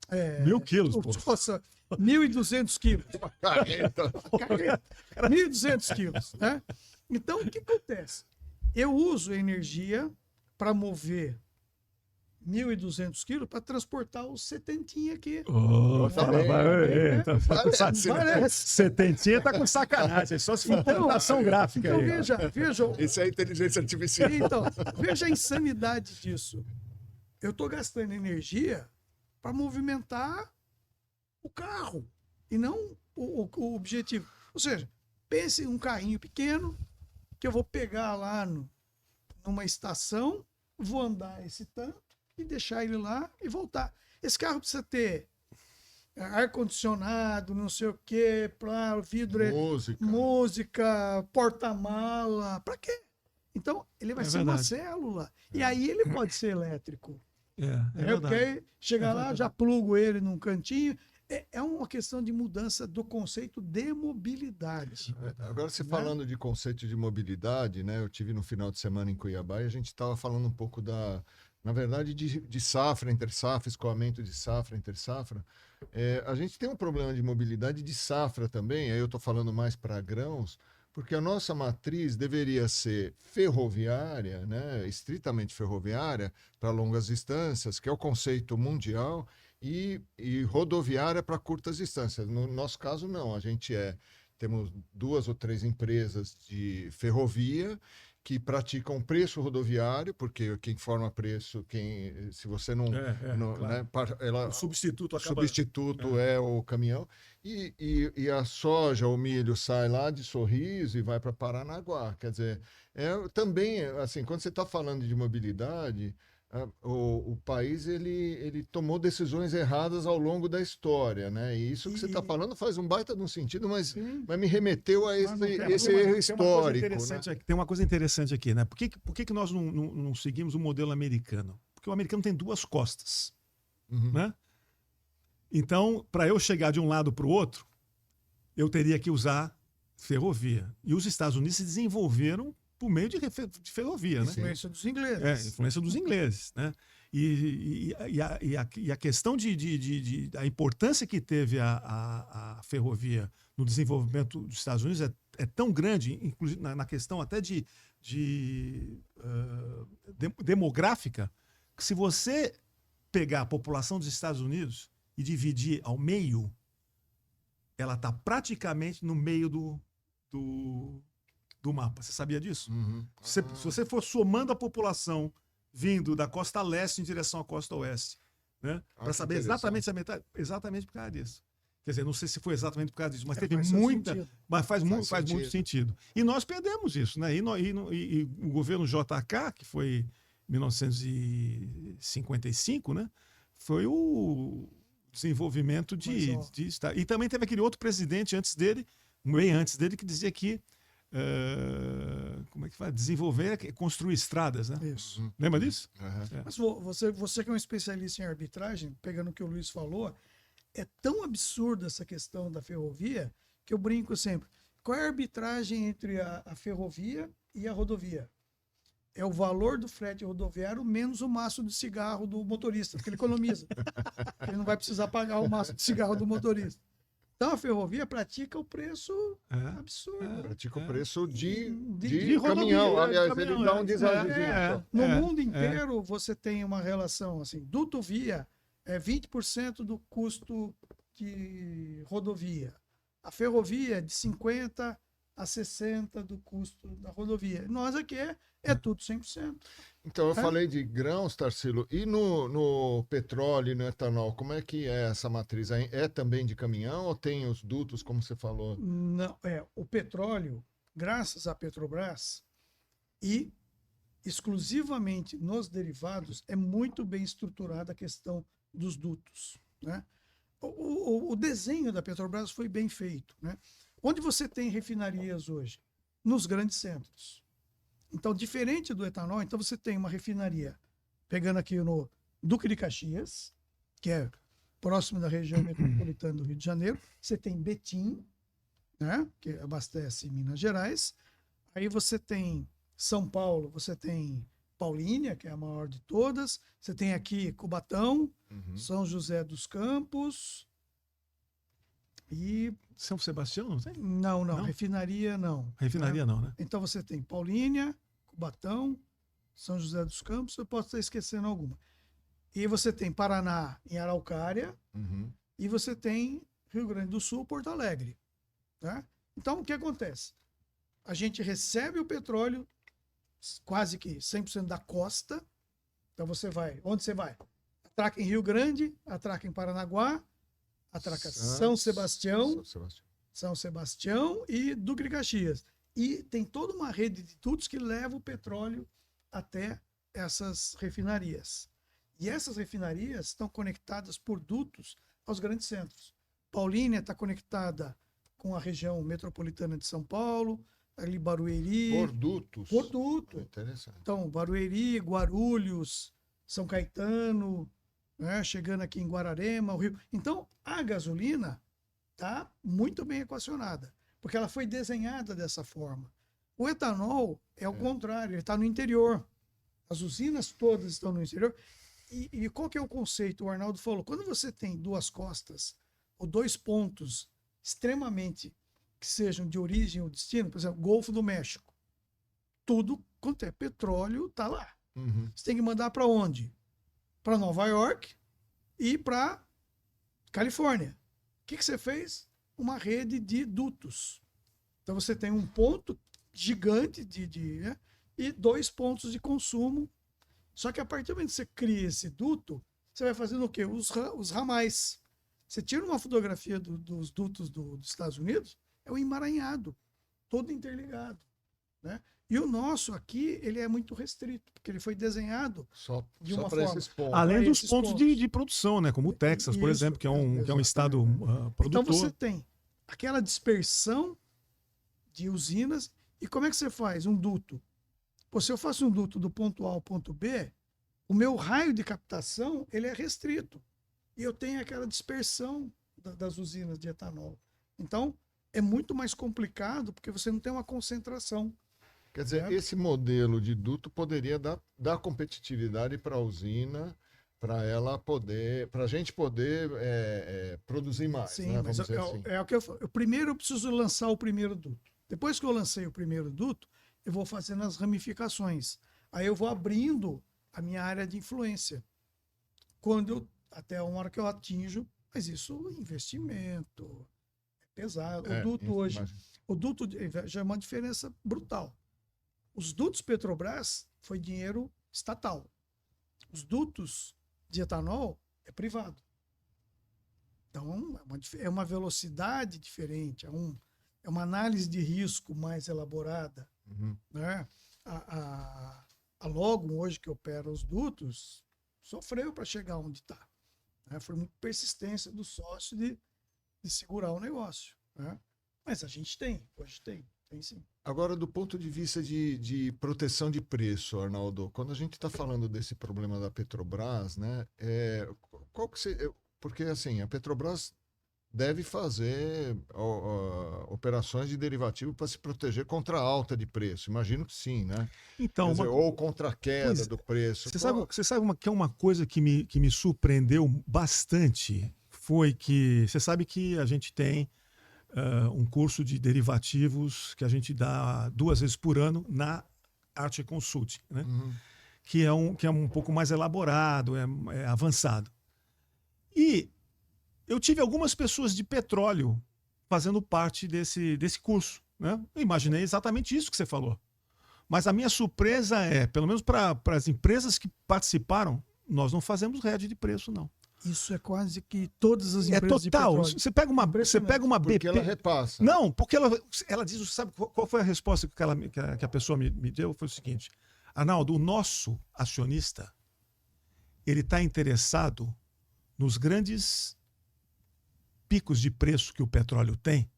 1.000 quilos, pô. Nossa, 1.200 quilos. Uma carreta. 1.200 quilos, né? Então, o que acontece? Eu uso energia para mover 1.200 quilos para transportar os setentinha aqui. Setentinha tá com sacanagem, só se for computação gráfica. Então, aí. veja. Isso é inteligência artificial. Então, veja a insanidade disso. Eu estou gastando energia para movimentar o carro e não o objetivo. Ou seja, pense em um carrinho pequeno que eu vou pegar lá numa estação, vou andar esse tanto e deixar ele lá e voltar. Esse carro precisa ter ar-condicionado, não sei o quê, vidro, música, porta-mala, para quê? Então, ele vai ser uma célula. E aí ele pode ser elétrico. Porque chegar lá, já plugo ele num cantinho. É uma questão de mudança do conceito de mobilidade. Agora, você falando de conceito de mobilidade, né? Eu tive no final de semana em Cuiabá e a gente estava falando um pouco na verdade, de safra, entre safra, escoamento de safra, entre safra. A gente tem um problema de mobilidade de safra também, aí eu estou falando mais para grãos, porque a nossa matriz deveria ser ferroviária, né? Estritamente ferroviária, para longas distâncias, que é o conceito mundial, e rodoviária para curtas distâncias. No nosso caso, não. Temos 2 ou 3 empresas de ferrovia que praticam preço rodoviário, porque quem forma preço, se você não... claro. Né, o substituto acaba... substituto é o caminhão. E a soja, o milho sai lá de Sorriso e vai para Paranaguá. Quer dizer, também, assim, quando você está falando de mobilidade... O país ele tomou decisões erradas ao longo da história, né? E isso que você está falando faz um baita de um sentido, mas me remeteu a esse erro histórico. Tem uma coisa interessante aqui, né? Por que nós não seguimos o modelo americano? Porque o americano tem 2 costas, né? Então, para eu chegar de um lado para o outro, eu teria que usar ferrovia. E os Estados Unidos se desenvolveram por meio de ferrovia, né? Influência dos ingleses. Influência dos ingleses, né? E a questão a importância que teve a ferrovia no desenvolvimento dos Estados Unidos é tão grande, inclusive na questão até demográfica, que se você pegar a população dos Estados Unidos e dividir ao meio, ela está praticamente no meio do mapa. Você sabia disso? Se você for somando a população vindo da costa leste em direção à costa oeste, né? Para saber exatamente a metade, exatamente por causa disso. Quer dizer, não sei se foi exatamente por causa disso, mas teve muita... Mas faz muito sentido. E nós perdemos isso, né? E o governo JK, que foi em 1955, né? Foi o desenvolvimento de Estado. E também teve aquele outro presidente bem antes dele, que dizia que como é que fala? Desenvolver, construir estradas, né? Isso. Lembra disso? Mas você que é um especialista em arbitragem, pegando o que o Luiz falou, é tão absurda essa questão da ferrovia que eu brinco sempre. Qual é a arbitragem entre a ferrovia e a rodovia? É o valor do frete rodoviário menos o maço de cigarro do motorista, porque ele economiza. Ele não vai precisar pagar o maço de cigarro do motorista. Então a ferrovia pratica o preço absurdo. Pratica o preço de caminhão. Aliás, ele dá um desajuste. No mundo inteiro você tem uma relação assim, dutovia é 20% do custo de rodovia. A ferrovia é de 50% a 60% do custo da rodovia. Nós aqui é tudo 100%. Então, eu falei de grãos, Tarsilo, e no petróleo e no etanol, como é que é essa matriz? É também de caminhão ou tem os dutos, como você falou? Não, o petróleo, graças à Petrobras e exclusivamente nos derivados, é muito bem estruturada a questão dos dutos, né? o desenho da Petrobras foi bem feito, né? Onde você tem refinarias hoje? Nos grandes centros. Então, diferente do etanol, então você tem uma refinaria, pegando aqui no Duque de Caxias, que é próximo da região metropolitana do Rio de Janeiro. Você tem Betim, né, que abastece Minas Gerais. Aí você tem São Paulo, você tem Paulínia, que é a maior de todas. Você tem aqui Cubatão, São José dos Campos e... São Sebastião, não tem? Não, refinaria não. Refinaria não, né? Então você tem Paulínia, Cubatão, São José dos Campos, eu posso estar esquecendo alguma. E você tem Paraná em Araucária, e você tem Rio Grande do Sul, Porto Alegre. Tá? Então, o que acontece? A gente recebe o petróleo quase que 100% da costa. Então, você vai... Onde você vai? Atraca em Rio Grande, atraca em Paranaguá, atraca São Sebastião e Duque de Caxias. E tem toda uma rede de dutos que leva o petróleo até essas refinarias. E essas refinarias estão conectadas por dutos aos grandes centros. Paulínia está conectada com a região metropolitana de São Paulo, ali Barueri. Por dutos? Por duto. Interessante. Então, Barueri, Guarulhos, São Caetano, né, chegando aqui em Guararema, o Rio. Então, a gasolina está muito bem equacionada, porque ela foi desenhada dessa forma. O etanol é o contrário, ele está no interior. As usinas todas estão no interior. E qual que é o conceito? O Arnaldo falou, quando você tem duas costas, ou dois pontos extremamente que sejam de origem ou destino, por exemplo, Golfo do México, tudo quanto é petróleo está lá. Você tem que mandar para onde? Para Nova York e para Califórnia. O que você fez? Uma rede de dutos. Então você tem um ponto gigante né, e dois pontos de consumo. Só que a partir do momento que você cria esse duto, você vai fazendo o quê? Os ramais. Você tira uma fotografia dos dutos dos Estados Unidos, é um emaranhado, todo interligado. Né? E o nosso aqui, ele é muito restrito, porque ele foi desenhado de uma forma. Além dos pontos de produção, né? Como o Texas, por exemplo, que é um estado produtor. Então você tem aquela dispersão de usinas. E como é que você faz um duto? Pô, se eu faço um duto do ponto A ao ponto B, o meu raio de captação ele é restrito. E eu tenho aquela dispersão das usinas de etanol. Então, é muito mais complicado porque você não tem uma concentração. Quer dizer, esse modelo de duto poderia dar competitividade para a usina, para ela poder, para a gente poder produzir mais. Sim, né? mas é o que eu falo. Primeiro eu preciso lançar o primeiro duto. Depois que eu lancei o primeiro duto, eu vou fazendo as ramificações. Aí eu vou abrindo a minha área de influência. Até a hora que eu atinjo, mas isso é investimento, é pesado. O duto hoje, o duto já é uma diferença brutal. Os dutos Petrobras foi dinheiro estatal. Os dutos de etanol é privado. Então, é uma velocidade diferente, é uma análise de risco mais elaborada. Né? A Logum, hoje que opera os dutos, sofreu para chegar onde está. Né? Foi muita persistência do sócio de segurar o negócio. Né? Mas a gente hoje tem sim. Agora, do ponto de vista de proteção de preço, Arnaldo, quando a gente está falando desse problema da Petrobras, né, porque assim, a Petrobras deve fazer operações de derivativo para se proteger contra a alta de preço. Imagino que sim, né? Então, ou contra a queda do preço. Você sabe que é uma coisa que me surpreendeu bastante? Foi que você sabe que a gente tem um curso de derivativos que a gente dá 2 vezes por ano na Arte Consulting, né? Que é um pouco mais elaborado, é avançado. E eu tive algumas pessoas de petróleo fazendo parte desse curso. Né? Eu imaginei exatamente isso que você falou. Mas a minha surpresa pelo menos para as empresas que participaram, nós não fazemos hedge de preço, não. Isso é quase que todas as empresas de total. petróleo. Você pega uma BP... Porque ela repassa. Não, porque ela diz... Sabe qual foi a resposta que a pessoa me deu? Foi o seguinte: Arnaldo, o nosso acionista ele está interessado nos grandes picos de preço que o petróleo tem,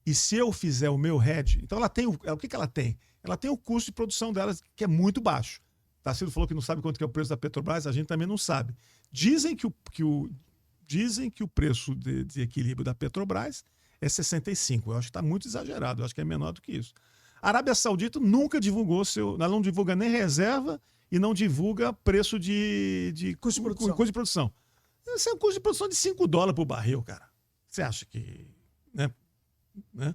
e se eu fizer o meu hedge, então ela tem o que ela tem? Ela tem o custo de produção dela, que é muito baixo. Tarcísio falou que não sabe quanto que é o preço da Petrobras, a gente também não sabe. Dizem que o preço de equilíbrio da Petrobras é 65. Eu acho que está muito exagerado, eu acho que é menor do que isso. A Arábia Saudita nunca divulgou ela não divulga nem reserva e não divulga preço de Custo de produção. Custo de produção. Esse é um custo de produção de $5 por barril, cara. Você acha que... Né?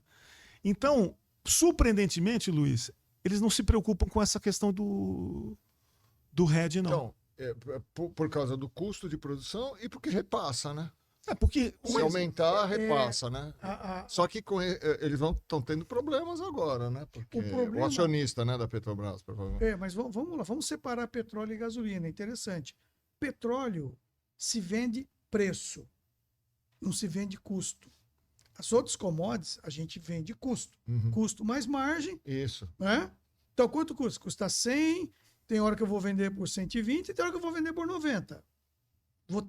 Então, surpreendentemente, Luiz, eles não se preocupam com essa questão do hedge, não. Então, por causa do custo de produção e porque repassa, né? Porque se aumentar, repassa, né? Só que eles estão tendo problemas agora, né? Porque o acionista, né, da Petrobras, provavelmente. Mas vamos lá, vamos separar petróleo e gasolina. É interessante. Petróleo se vende preço, não se vende custo. As outras commodities, a gente vende custo. Uhum. Custo mais margem. Isso. Né? Então, quanto custa? Custa 100, tem hora que eu vou vender por 120 e tem hora que eu vou vender por 90. Vou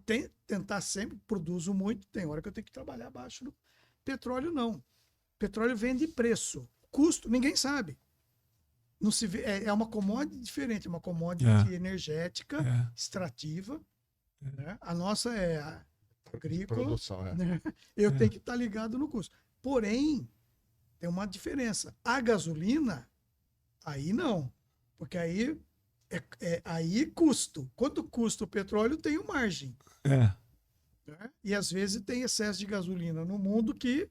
tentar sempre, produzo muito, tem hora que eu tenho que trabalhar abaixo do petróleo, não. Petróleo vende preço. Custo, ninguém sabe. Não se vê, é uma commodity diferente, é uma commodity energética, extrativa. Né? A nossa é agrícola. Produção, né? Eu tenho que estar ligado no custo. Porém, tem uma diferença. A gasolina, aí não. Porque aí aí custo. Quanto custa o petróleo, tem o margem. Né? E às vezes tem excesso de gasolina no mundo que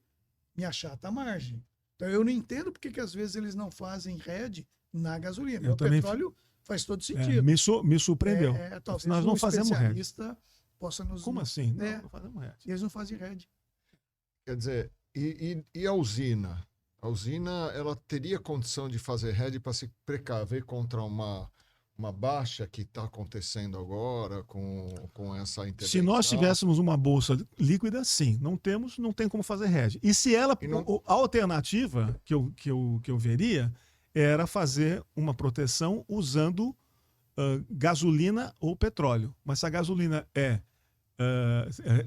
me achata a margem. Então eu não entendo porque que às vezes eles não fazem hedge na gasolina. O petróleo faz todo sentido. Me surpreendeu. Talvez nós não fazemos hedge. Possa nos... Como assim? Não fazemos hedge. Eles não fazem hedge. Quer dizer, e a usina? A usina, ela teria condição de fazer hedge para se precaver contra uma baixa que está acontecendo agora com essa intervenção? Se nós tivéssemos uma bolsa líquida, sim. Não temos, não tem como fazer hedge. E se ela... A alternativa que eu veria era fazer uma proteção usando gasolina ou petróleo. Mas se a gasolina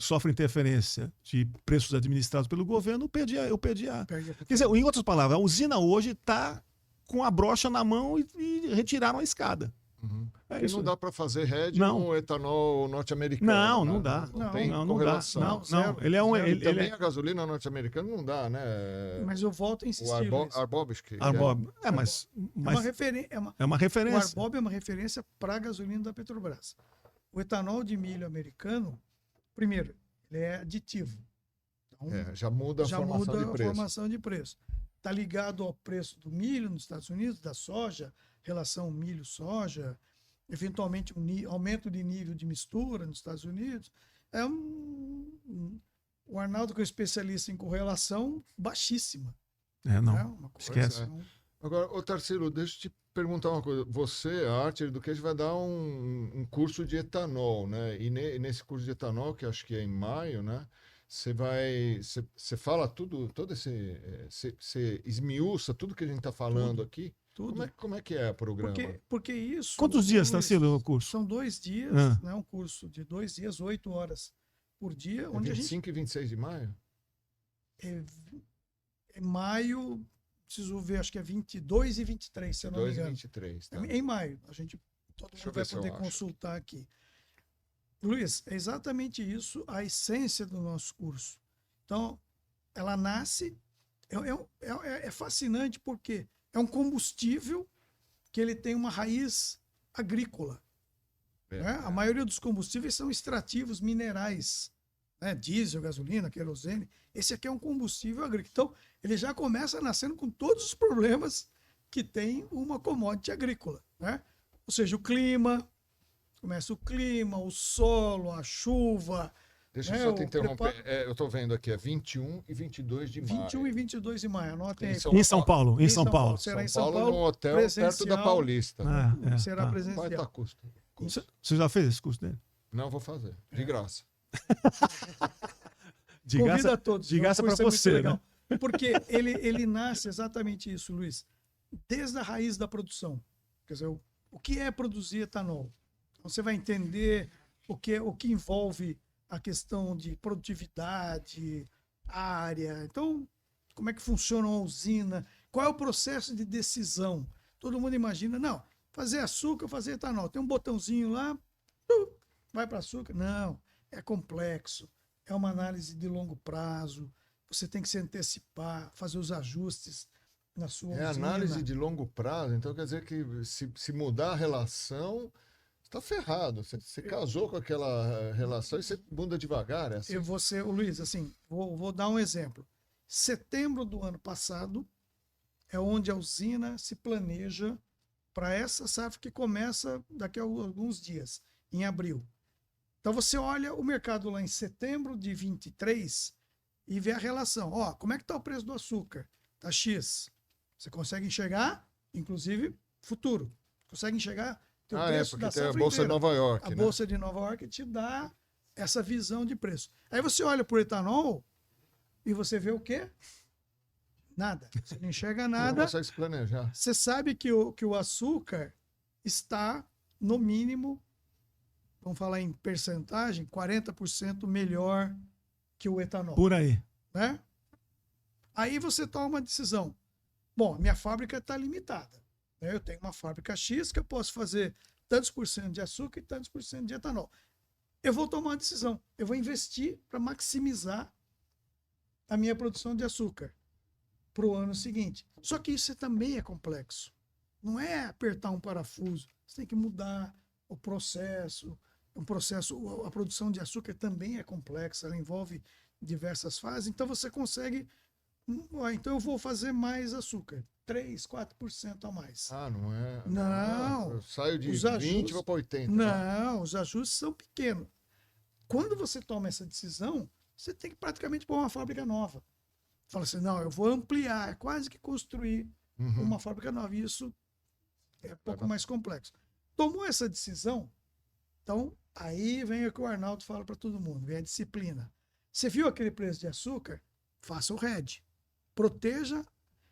sofre interferência de preços administrados pelo governo, eu perdi a... Quer dizer, em outras palavras, a usina hoje está com a brocha na mão e retiraram a escada. Uhum. E não dá para fazer hedge com etanol norte-americano. Não dá. Não tem correlação. Não. Ele é um... Também a gasolina norte-americana não dá, né? Mas eu volto a insistir. O Arbob. É uma referência. O Arbob é uma referência para a gasolina da Petrobras. O etanol de milho americano, primeiro, ele é aditivo. Então, já muda a formação de preço. Está ligado ao preço do milho nos Estados Unidos, da soja, relação milho-soja, eventualmente aumento de nível de mistura nos Estados Unidos. O Arnaldo, que é especialista em correlação, baixíssima. Esquece. Agora, Tarcísio, deixa eu te perguntar uma coisa. Você, a Arte Education, vai dar um curso de etanol, né? E nesse curso de etanol, que acho que é em maio, né? Você fala você esmiuça tudo que a gente está falando aqui? Tudo. Como é que é o programa? Porque isso... Quantos dias, Tarcísio, o curso? São 2 dias, né? Um curso de 2 dias, 8 horas por dia. Onde 25 e 26 de maio? É maio, preciso ver, acho que é 22 e 23, se eu não me engano. 23, tá. Em maio, todo mundo vai poder consultar aqui. Luiz, é exatamente isso a essência do nosso curso. Então, ela nasce, é fascinante porque é um combustível que ele tem uma raiz agrícola. Né? A maioria dos combustíveis são extrativos minerais, né? Diesel, gasolina, querosene. Esse aqui é um combustível agrícola. Então, ele já começa nascendo com todos os problemas que tem uma commodity agrícola. Né? Ou seja, o clima... Começa o clima, o solo, a chuva. Deixa eu só te interromper. Eu estou vendo aqui, é 21 e 22 de maio. 21 e 22 de maio, anotem aí. Em São Paulo. Será em São Paulo, num hotel perto da Paulista. Será presencial. Vai estar custo. Você já fez esse curso dele? Não, vou fazer. De graça. Convida a todos. De graça para você, né? Porque ele nasce exatamente isso, Luiz. Desde a raiz da produção. Quer dizer, o que é produzir etanol? Você vai entender o que envolve a questão de produtividade, área. Então, como é que funciona uma usina? Qual é o processo de decisão? Todo mundo imagina, não, fazer açúcar, fazer etanol. Tem um botãozinho lá, vai para açúcar. Não, é complexo. É uma análise de longo prazo. Você tem que se antecipar, fazer os ajustes na sua usina. Análise de longo prazo, então quer dizer que se mudar a relação, está ferrado. Você casou com aquela relação e você muda devagar. É assim? Eu vou ser, Luiz, assim, vou dar um exemplo. Setembro do ano passado é onde a usina se planeja para essa safra que começa daqui a alguns dias, em abril. Então você olha o mercado lá em setembro de 23 e vê a relação. Ó, como é que está o preço do açúcar? Está X. Você consegue enxergar, inclusive, futuro. Consegue enxergar o preço porque da tem a safra Bolsa inteira. de Nova York. A né? Bolsa de Nova York te dá essa visão de preço. Aí você olha para o etanol e você vê o quê? Nada. Você não enxerga Você não nada. consegue se planejar. Você sabe que o açúcar está, no mínimo, vamos falar em percentagem, 40% melhor que o etanol. Por aí. Né? Aí você toma uma decisão. Bom, minha fábrica está limitada. Né? Eu tenho uma fábrica X que eu posso fazer tantos por cento de açúcar e tantos por cento de etanol. Eu vou tomar uma decisão. Eu vou investir para maximizar a minha produção de açúcar para o ano seguinte. Só que isso também é complexo. Não é apertar um parafuso. Você tem que mudar o processo. A produção de açúcar também é complexa. Ela envolve diversas fases. Então você consegue... Então eu vou fazer mais açúcar. 3, 4% a mais. Não é? Não. Eu saio de Os 20 e vou para 80. Não, os ajustes são pequenos. Quando você toma essa decisão, você tem que praticamente pôr uma fábrica nova. Fala assim, não, eu vou ampliar, é quase que construir uma fábrica nova. E isso é um pouco mais complexo. Tomou essa decisão, então aí vem o que o Arnaldo fala para todo mundo, vem a disciplina. Você viu aquele preço de açúcar? Faça o hedge. Proteja,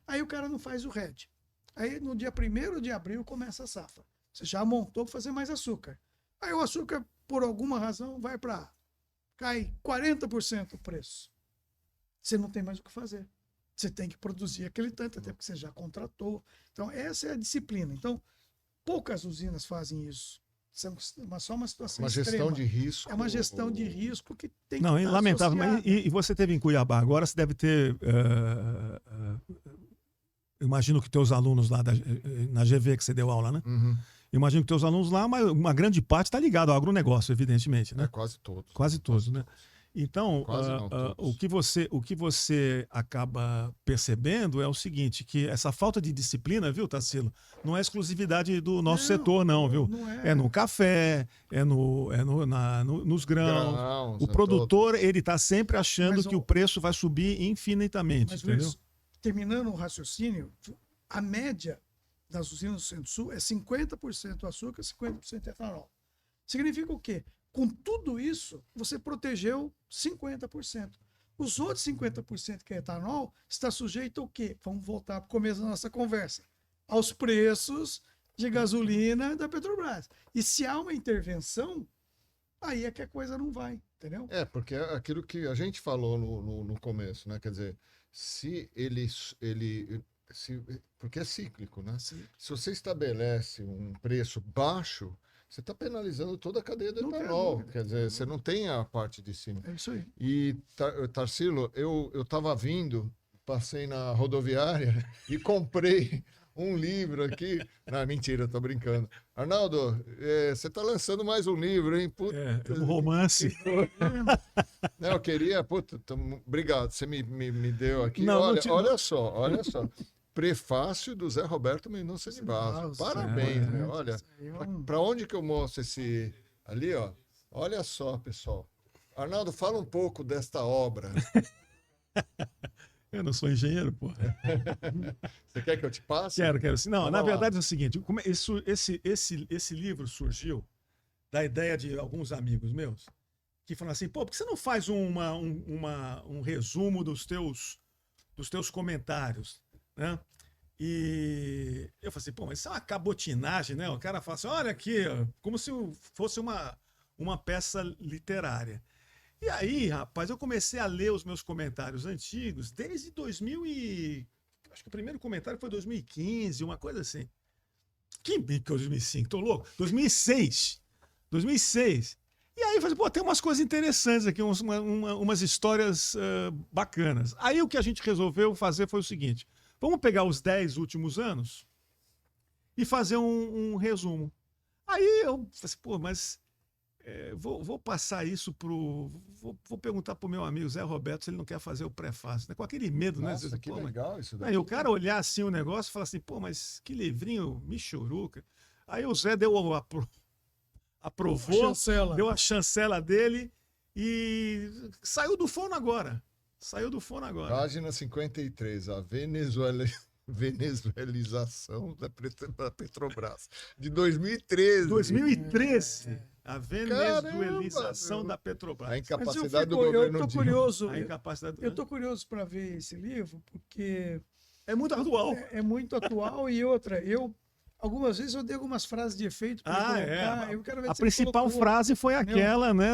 aí o cara não faz o hedge. Aí no dia 1º de abril começa a safra. Você já montou para fazer mais açúcar. Aí o açúcar, por alguma razão, cai 40% o preço. Você não tem mais o que fazer. Você tem que produzir aquele tanto, até porque você já contratou. Então, essa é a disciplina. Então, poucas usinas fazem isso. Só uma situação Uma gestão extrema. de risco. É uma gestão de risco que tem Não, que é estar lamentável. Mas, associada. e você teve em Cuiabá agora, você deve ter... eu imagino que teus alunos lá na GV que você deu aula, né? Eu imagino que teus alunos lá, uma grande parte está ligado ao agronegócio, evidentemente, né? Quase todos. Quase todos, né? Então, todos. o que você acaba percebendo é o seguinte, que essa falta de disciplina, viu, Tarsilo, não é exclusividade do nosso setor, não, viu? Não É no café, nos grãos. O produtor, ele está sempre achando que o preço vai subir infinitamente, Mas, entendeu? Luiz, terminando o raciocínio, a média das usinas do Centro-Sul é 50% açúcar, 50% etanol. Significa o quê? Com tudo isso, você protegeu 50%. Os outros 50% que é etanol está sujeito ao quê? Vamos voltar para o começo da nossa conversa. Aos preços de gasolina da Petrobras. E se há uma intervenção, aí é que a coisa não vai, entendeu? Porque é aquilo que a gente falou no começo, né? Quer dizer, porque é cíclico, né? Sim. Se você estabelece um preço baixo, você está penalizando toda a cadeia do etanol. Quer dizer, você não tem a parte de cima. É isso aí. E, Tarsilo, eu estava vindo, passei na rodoviária e comprei um livro aqui. Não, mentira, estou brincando. Arnaldo, você está lançando mais um livro, hein? Puta, Um romance. Não, eu queria... obrigado, você me deu aqui. Não, olha só. Prefácio do Zé Roberto Mendonça de Barros. Parabéns, né? Olha, para onde que eu mostro esse... Ali, ó. Olha só, pessoal. Arnaldo, fala um pouco desta obra. Eu não sou engenheiro, pô. Você quer que eu te passe? Quero. Não, Vamos na lá. verdade é o seguinte, esse livro surgiu da ideia de alguns amigos meus que falaram assim, pô, por que você não faz um resumo dos teus comentários, né? E eu falei assim, pô, mas isso é uma cabotinagem, né? O cara fala assim, olha aqui, ó, como se fosse uma peça literária. E aí, rapaz, eu comecei a ler os meus comentários antigos desde 2000 e... Acho que o primeiro comentário foi 2015, uma coisa assim. Que 2005, tô louco? 2006. 2006. E aí eu falei, pô, tem umas coisas interessantes aqui, umas histórias bacanas. Aí o que a gente resolveu fazer foi o seguinte, vamos pegar os 10 últimos anos e fazer um resumo. Aí eu falei assim, pô, mas vou passar isso pro... Vou perguntar pro meu amigo Zé Roberto se ele não quer fazer o prefácio, né? Com aquele medo, Nossa, né? que pô, legal isso daqui. Aí o cara olhar assim o negócio e falar assim, pô, mas que livrinho michuruca. Aí o Zé aprovou, Chancela. deu a chancela dele e saiu do forno agora. Saiu do forno agora. Página 53, a venezuelização da Petrobras, de 2013. 2013. A venezuelização Caramba, da Petrobras. A Mas incapacidade do governo eu tô Dilma. curioso. A incapacidade do... Eu tô curioso para ver esse livro, porque É muito atual. é muito atual e outra. Algumas vezes eu dei algumas frases de efeito para colocar. Eu quero ver A se ele principal colocou. frase foi aquela, né,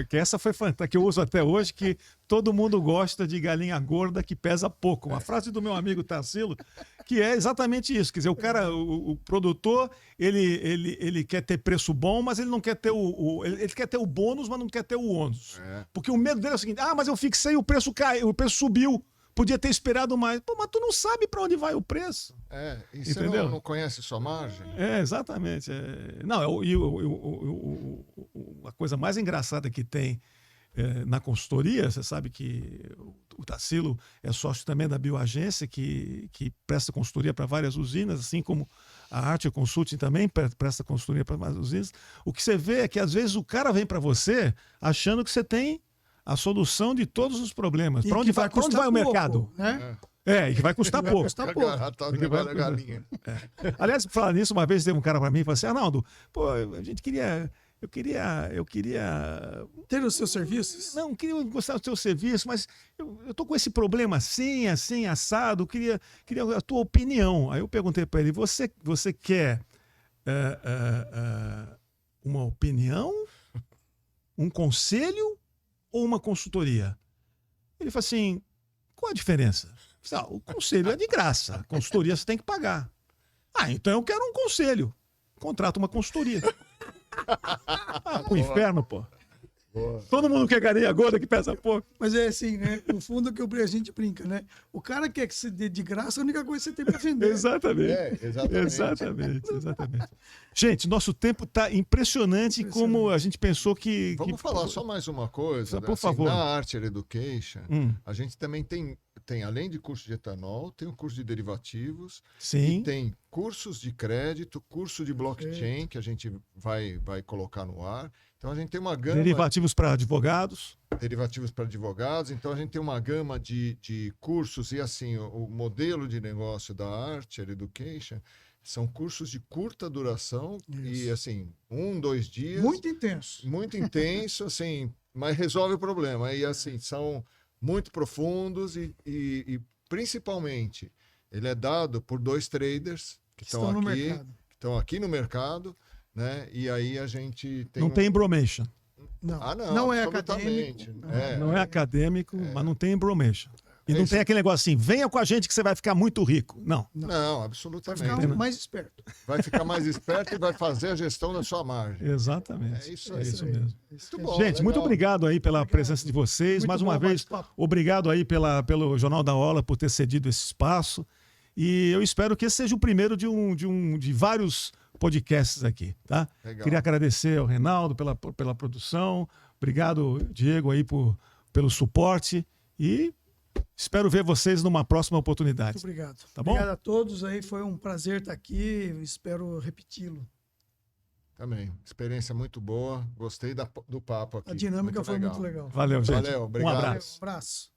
que essa foi fantástica, que eu uso até hoje, que todo mundo gosta de galinha gorda que pesa pouco. Uma frase do meu amigo Tarsilo, que é exatamente isso. Quer dizer, o cara, o produtor, ele quer ter preço bom, mas ele não quer ter ele quer ter o bônus, mas não quer ter o ônus. Porque o medo dele é o seguinte, mas eu fixei, o preço caiu, o preço subiu. Podia ter esperado mais. Pô, mas tu não sabe para onde vai o preço. E você entendeu? não conhece sua margem? Exatamente. Não, a coisa mais engraçada que tem na consultoria, você sabe que o Tarsilo é sócio também da Bioagência, que presta consultoria para várias usinas, assim como a Arte Consulting também presta consultoria para várias usinas. O que você vê é que às vezes o cara vem para você achando que você tem a solução de todos os problemas. Para onde vai o mercado? Né? E que vai custar pouco. Galinha. Aliás, falando nisso, uma vez teve um cara para mim e falou assim: Arnaldo, pô, eu queria ter os seus serviços? Não, queria gostar do seu serviço, mas eu tô com esse problema assim, assado, queria a tua opinião. Aí eu perguntei para ele: você quer uma opinião, um conselho ou uma consultoria? Ele falou assim, qual a diferença? O conselho é de graça, a consultoria você tem que pagar. Então eu quero um conselho. Contrata uma consultoria. Pro inferno, pô. Boa. Todo mundo quer galinha gorda que pesa pouco. Mas é assim, né? No fundo que a gente brinca, né? O cara quer que você dê de graça, a única coisa que você tem para vender. Exatamente. Exatamente. Gente, nosso tempo está impressionante como a gente pensou que... Vamos falar só mais uma coisa. Por favor. Na Archer Education, a gente também tem, além de curso de etanol, tem o curso de derivativos. Sim. E tem cursos de crédito, curso de blockchain, que a gente vai colocar no ar. Então a gente tem uma gama... Derivativos para advogados. Então a gente tem uma gama de cursos e assim, o modelo de negócio da Archer Education são cursos de curta duração. Isso. E assim, 1-2 dias. Muito intenso. Muito intenso, assim, mas resolve o problema. E assim, são muito profundos e principalmente ele é dado por 2 traders que estão aqui no mercado. Né? E aí a gente tem... Não tem embromation. Não é acadêmico. Não é acadêmico, mas não tem embromation. E não tem aquele negócio assim, venha com a gente que você vai ficar muito rico. Não, absolutamente. Vai ficar mais esperto. Vai ficar mais esperto e vai fazer a gestão da sua margem. Exatamente. É isso mesmo. Muito bom, gente, legal. Muito obrigado aí pela presença de vocês. Mais uma vez, obrigado aí pelo Jornal da Ola por ter cedido esse espaço. E eu espero que esse seja o primeiro de vários podcasts aqui, tá? Legal. Queria agradecer ao Reinaldo pela produção. Obrigado, Diego, aí pelo suporte. E espero ver vocês numa próxima oportunidade. Muito obrigado. Tá bom? Obrigado a todos aí. Foi um prazer estar aqui. Espero repeti-lo. Também. Experiência muito boa. Gostei do papo aqui. A dinâmica foi muito legal. Valeu, gente. Valeu, obrigado. Um abraço. Um abraço.